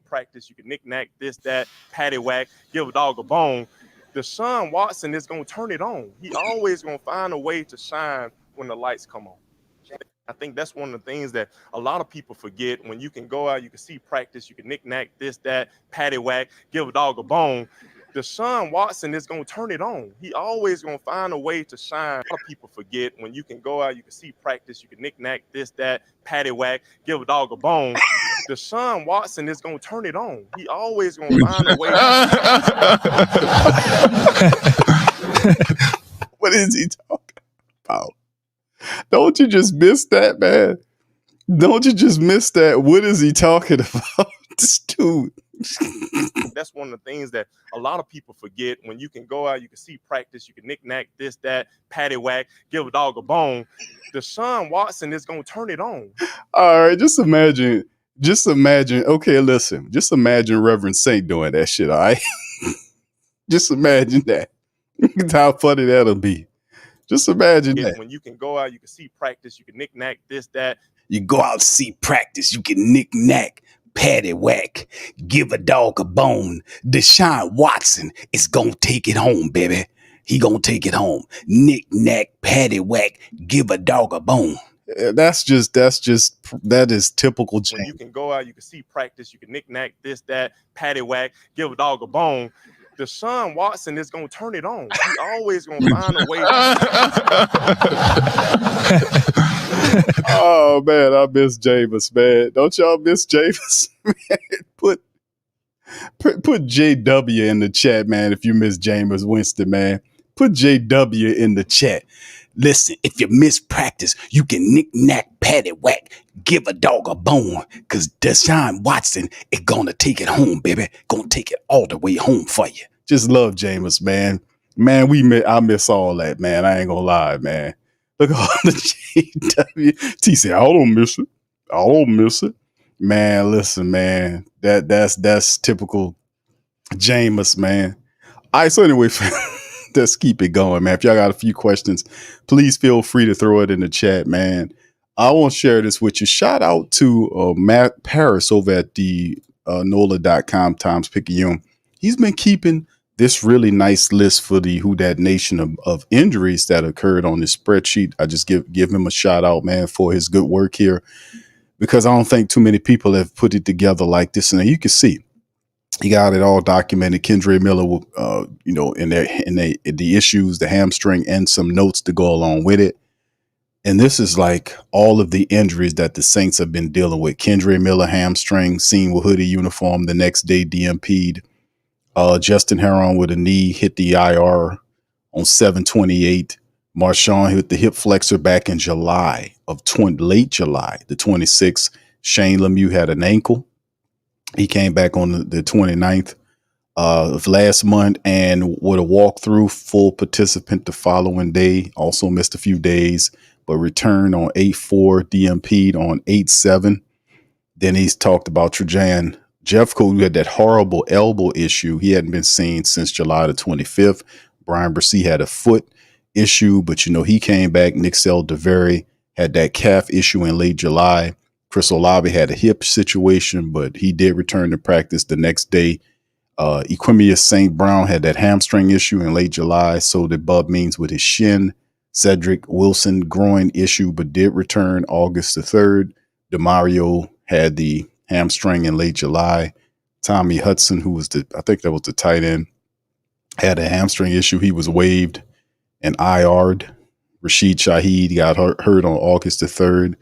Practice, you can knick-knack, this, that, patty whack, give a dog a bone. Deshaun Watson is going to turn it on. He always going to find a way to shine when the lights come on. I think that's one of the things that a lot of people forget. When you can go out, you can see practice, you can knick-knack, this, that, patty whack, give a dog a bone. Deshaun Watson is going to turn it on. He always going to find a way to shine. A lot of people forget. When you can go out, you can see practice, you can knick-knack, this, that, patty whack, give a dog a bone. Deshaun Watson is going to turn it on. He always going to find a way. What is he talking about? Don't you just miss that, man? Don't you just miss that? What is he talking about? This dude. That's one of the things that a lot of people forget. When you can go out, you can see practice, you can knick-knack, this, that, patty whack, give a dog a bone. Deshaun Watson is going to turn it on. All right, just imagine. Okay, listen. Just imagine Reverend Saint doing that shit, all right? Just imagine that. How funny that'll be. Just imagine that. When you can go out, you can see practice, you can knick-knack, this, that. You go out and see practice, you can knick-knack, patty whack, give a dog a bone. Deshaun Watson is gonna take it home, baby. He gonna take it home. Knick-knack, patty whack, give a dog a bone. That is typical James. When you can go out, you can see practice, you can knick-knack, this, that, patty whack, give a dog a bone. Deshaun Watson is going to turn it on. He always going to find a way. Oh, man, I miss Jameis, man. Don't y'all miss Jameis? Put JW in the chat, man, if you miss Jameis Winston, man. Put JW in the chat. Listen, if you miss practice, you can knick-knack, patty whack, give a dog a bone, because Deshaun Watson is going to take it home, baby. Going to take it all the way home for you. Just love Jameis, man. Man, I miss all that, man. I ain't going to lie, man. Look at all the JW. T said, I don't miss it. I don't miss it. Man, listen, man. That's typical Jameis, man. All right, so anyway, let's keep it going, man. If y'all got a few questions, please feel free to throw it in the chat, man. I want to share this with you. Shout out to Matt Paris over at the NOLA.com Times Picayune. He's been keeping this really nice list for the Who Dat Nation of injuries that occurred on this spreadsheet. I just give him a shout out, man, for his good work here, because I don't think too many people have put it together like this. And you can see He got it all documented. Kendre Miller, in the issues, the hamstring, and some notes to go along with it. And this is like all of the injuries that the Saints have been dealing with. Kendre Miller hamstring, seen with hoodie uniform. The next day, DMP'd. Justin Herron with a knee hit the IR on 7/28. Marshawn hit the hip flexor back in late July, the 26th. Shane Lemieux had an ankle. He came back on the 29th of last month and with a walkthrough, full participant the following day. Also missed a few days, but returned on 8/4, DMP'd on 8/7. Then he's talked about Trajan Jeffco, who had that horrible elbow issue. He hadn't been seen since July the 25th. Brian Brissy had a foot issue, but he came back. Nick Saldiveri had that calf issue in late July. Chris Olave had a hip situation, but he did return to practice the next day. Equimius St. Brown had that hamstring issue in late July. So did Bub Means with his shin. Cedric Wilson groin issue, but did return August the 3rd. DeMario had the hamstring in late July. Tommy Hudson, who was I think that was the tight end, had a hamstring issue. He was waived and IR'd. Rashid Shaheed got hurt on August the 3rd.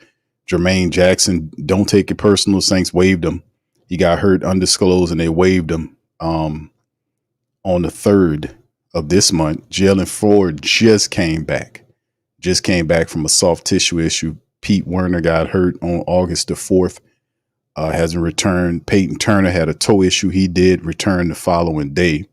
Jermaine Jackson, don't take it personal. Saints waived him. He got hurt undisclosed and they waived him on the 3rd of this month. Jalen Ford just came back from a soft tissue issue. Pete Werner got hurt on August the 4th. Hasn't returned. Peyton Turner had a toe issue. He did return the following day.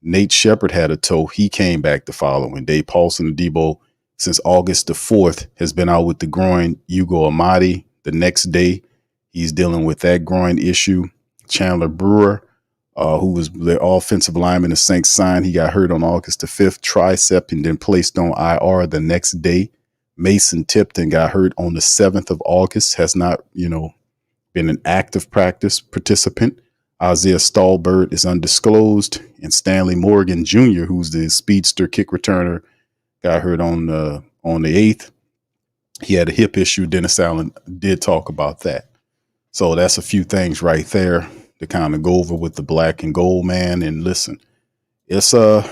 Nate Shepard had a toe. He came back the following day. Paulson Adebo, since August the 4th, has been out with the groin. Hugo Amadi, the next day, he's dealing with that groin issue. Chandler Brewer, who was the offensive lineman the Saints signed, he got hurt on August the 5th, tricep, and then placed on IR the next day. Mason Tipton got hurt on the 7th of August, has not, been an active practice participant. Isaiah Stallbird is undisclosed. And Stanley Morgan Jr., who's the speedster kick returner, got hurt on the 8th. He had a hip issue. Dennis Allen did talk about that. So that's a few things right there to kind of go over with the black and gold, man. And listen, it's a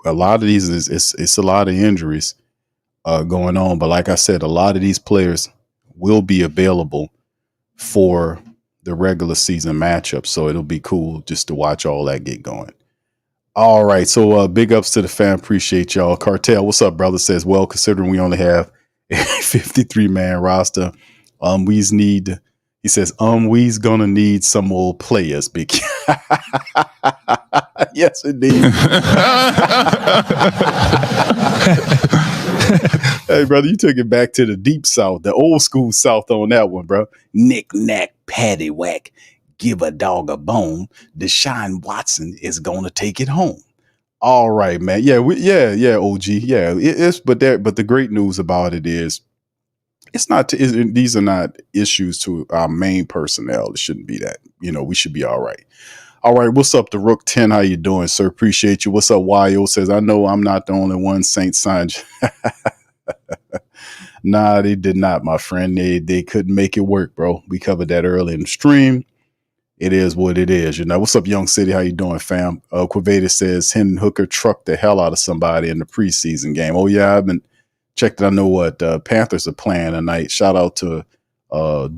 lot of these it's a lot of injuries going on. But like I said, a lot of these players will be available for the regular season matchup. So it'll be cool just to watch all that get going. All right. So big ups to the fam. Appreciate y'all. Cartel, what's up, brother? Says, well, considering we only have a 53-man roster, we's gonna need some more players. Big yes, indeed. Hey, brother, you took it back to the deep south, the old school south on that one, bro. Knick-knack, paddywhack, give a dog a bone. Deshaun Watson is going to take it home. All right, man. Yeah, OG. Yeah, but the great news about it is these are not issues to our main personnel. It shouldn't be that. We should be all right. All right, what's up, the Rook 10? How you doing, sir? Appreciate you. What's up, YO? Says, I know I'm not the only one. Saints signed. Nah, they did not, my friend. They couldn't make it work, bro. We covered that early in the stream. It is what it is. What's up, Young City? How you doing, fam? Quaveda says, Hendon Hooker trucked the hell out of somebody in the preseason game. Oh, yeah, I've been checked it. I know what Panthers are playing tonight. Shout out to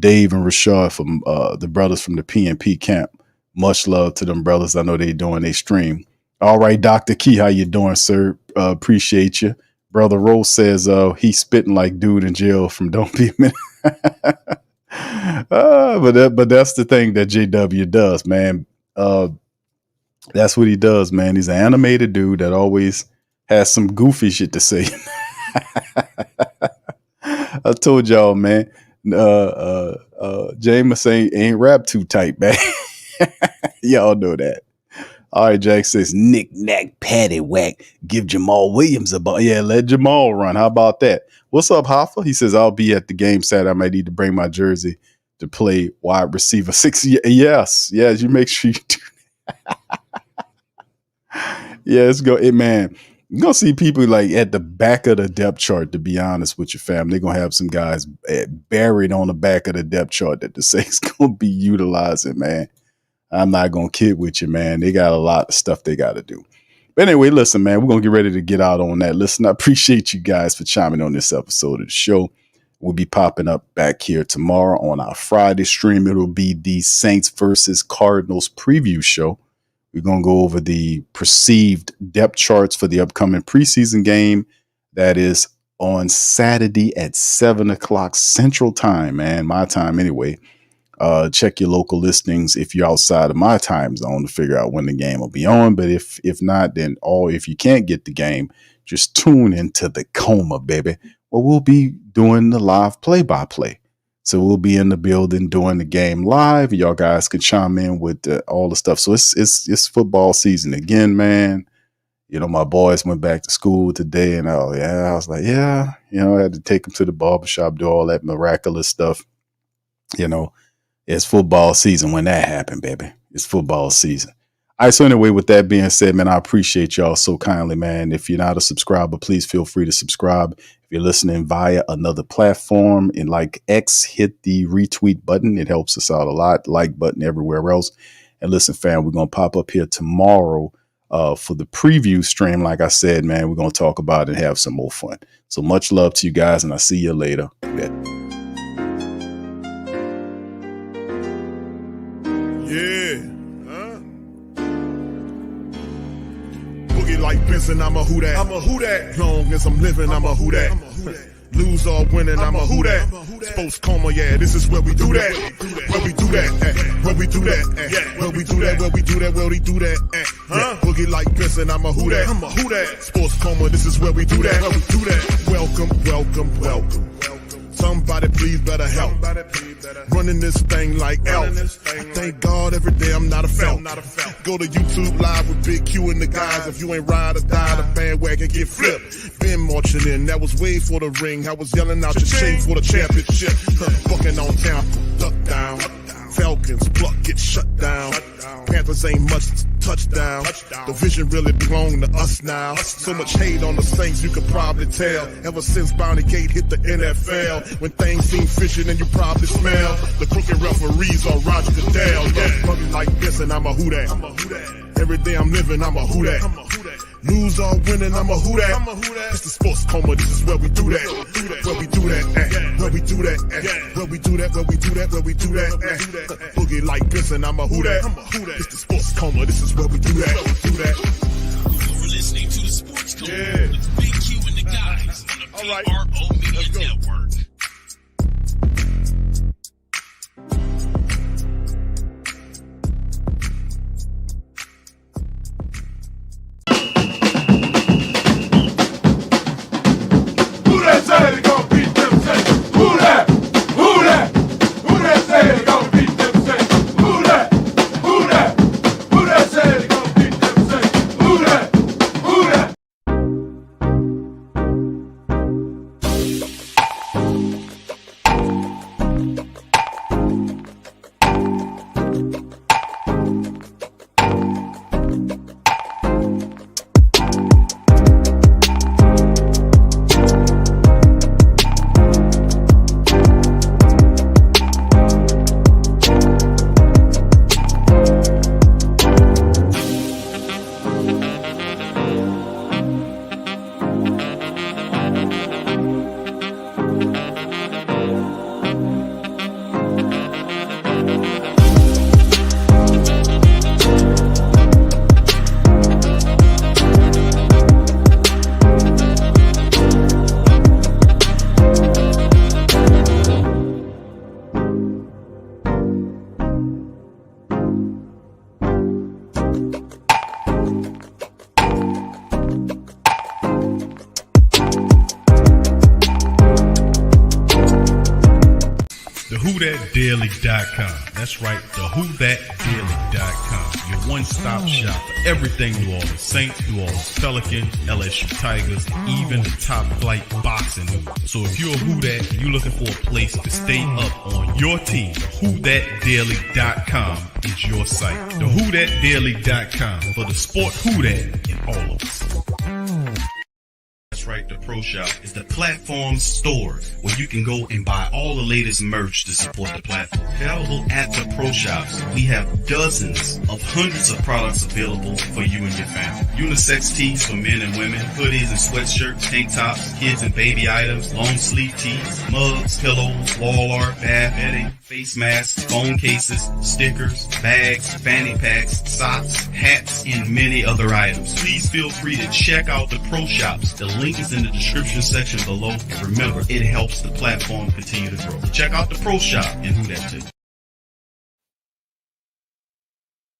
Dave and Rashad from the brothers from the PNP camp. Much love to them brothers. I know they doing their stream. All right, Dr. Key, how you doing, sir? Appreciate you. Brother Rose says he's spitting like dude in jail from Don't Be a Minute. But that's the thing that JW does, man. That's what he does, man. He's an animated dude that always has some goofy shit to say. I told y'all, man. Jameis ain't rap too tight, man. Y'all know that. All right, Jack says, knick-knack, paddywhack, give Jamal Williams a ball. Yeah, let Jamal run. How about that? What's up, Hoffa? He says, I'll be at the game Saturday. I might need to bring my jersey to play wide receiver 6. Yes, you make sure you do that. Yeah, let's go. Hey, man, you're going to see people like at the back of the depth chart, to be honest with your fam. They're going to have some guys buried on the back of the depth chart that the Saints going to be utilizing, man. I'm not going to kid with you, man. They got a lot of stuff they got to do. But anyway, listen, man, we're going to get ready to get out on that. Listen, I appreciate you guys for chiming on this episode of the show. We'll be popping up back here tomorrow on our Friday stream. It'll be the Saints versus Cardinals preview show. We're going to go over the perceived depth charts for the upcoming preseason game. That is on Saturday at 7 o'clock Central Time, man. My time anyway. Check your local listings if you're outside of my time zone to figure out when the game will be on. But if not, then if you can't get the game, just tune into the coma, baby. Well, we'll be doing the live play-by-play. So we'll be in the building doing the game live. Y'all guys can chime in with all the stuff. So it's football season again, man. You know, my boys went back to school today, and I was like, I had to take them to the barbershop, do all that miraculous stuff. You know, it's football season when that happened, baby. It's football season. All right, so anyway, with that being said, man, I appreciate y'all so kindly, man. If you're not a subscriber, please feel free to subscribe. If you're listening via another platform and like X, hit the retweet button. It helps us out a lot. Like button everywhere else. And listen, fam, we're going to pop up here tomorrow for the preview stream. Like I said, man, we're going to talk about it and have some more fun. So much love to you guys, and I'll see you later. Yeah. Boogie like Benson, I'm a who that. I'm a who that. Long as I'm living, I'm a who that. Lose or winning, I'm a who that. Sports coma, yeah, this is where we do that. Where we do that, where we do that, where we do that, where we do that, where we do that, huh? Boogie like Benson, I'm a who that. I'm a who that. Sports coma, this is where we do that. Where we do that. Welcome, welcome, welcome. Somebody please better help. Running this thing like elf. I thank God every day I'm not a felt. Go to YouTube live with Big Q and the guys. If you ain't ride or die, the bandwagon get flipped. Been marching in, that was way for the ring. I was yelling out your shame for the championship. Bucking on Tampa, duck down. Falcons, pluck, get shut down. Panthers ain't much touchdown. The vision really belong to us now. So much hate on the Saints, you could probably tell. Ever since Bounty Gate hit the NFL, when things seem fishy and you probably smell the crooked referees on Roger Goodell. Yeah, probably like this, and I'm a who that. Every day I'm living, I'm a who that. Lose or winning, I'm a who that. It's the sports coma, this is where we do that. Where we do that, where we do that, where we do that, where we do that, where we do that. Boogie like Benson, I'm a who that. It's the sports coma, this is where we do that. You're listening to the Sports Coma with Big Q and the guys on the PRO Media Network. WhoThatDaily.com. That's right, WhoThatDaily.com. Your one-stop shop for everything New Orleans Saints, New Orleans Pelicans, LSU Tigers, even the top flight boxing. So if you're a Who That and you're looking for a place to stay up on your team, WhoThatDaily.com is your site. The WhoThatDaily.com for the sport Who That in all of us. That's right, the Pro Shop is the platform store where you can go and buy all the latest merch to support the platform. Available at the Pro Shops, we have dozens of hundreds of products available for you and your family. Unisex tees for men and women, hoodies and sweatshirts, tank tops, kids and baby items, long sleeve tees, mugs, pillows, wall art, bath bedding, face masks, phone cases, stickers, bags, fanny packs, socks, hats, and many other items. Please feel free to check out the Pro Shops. The link is in the description section below. And remember, it helps the platform continue to grow. Check out the Pro Shop and who that too.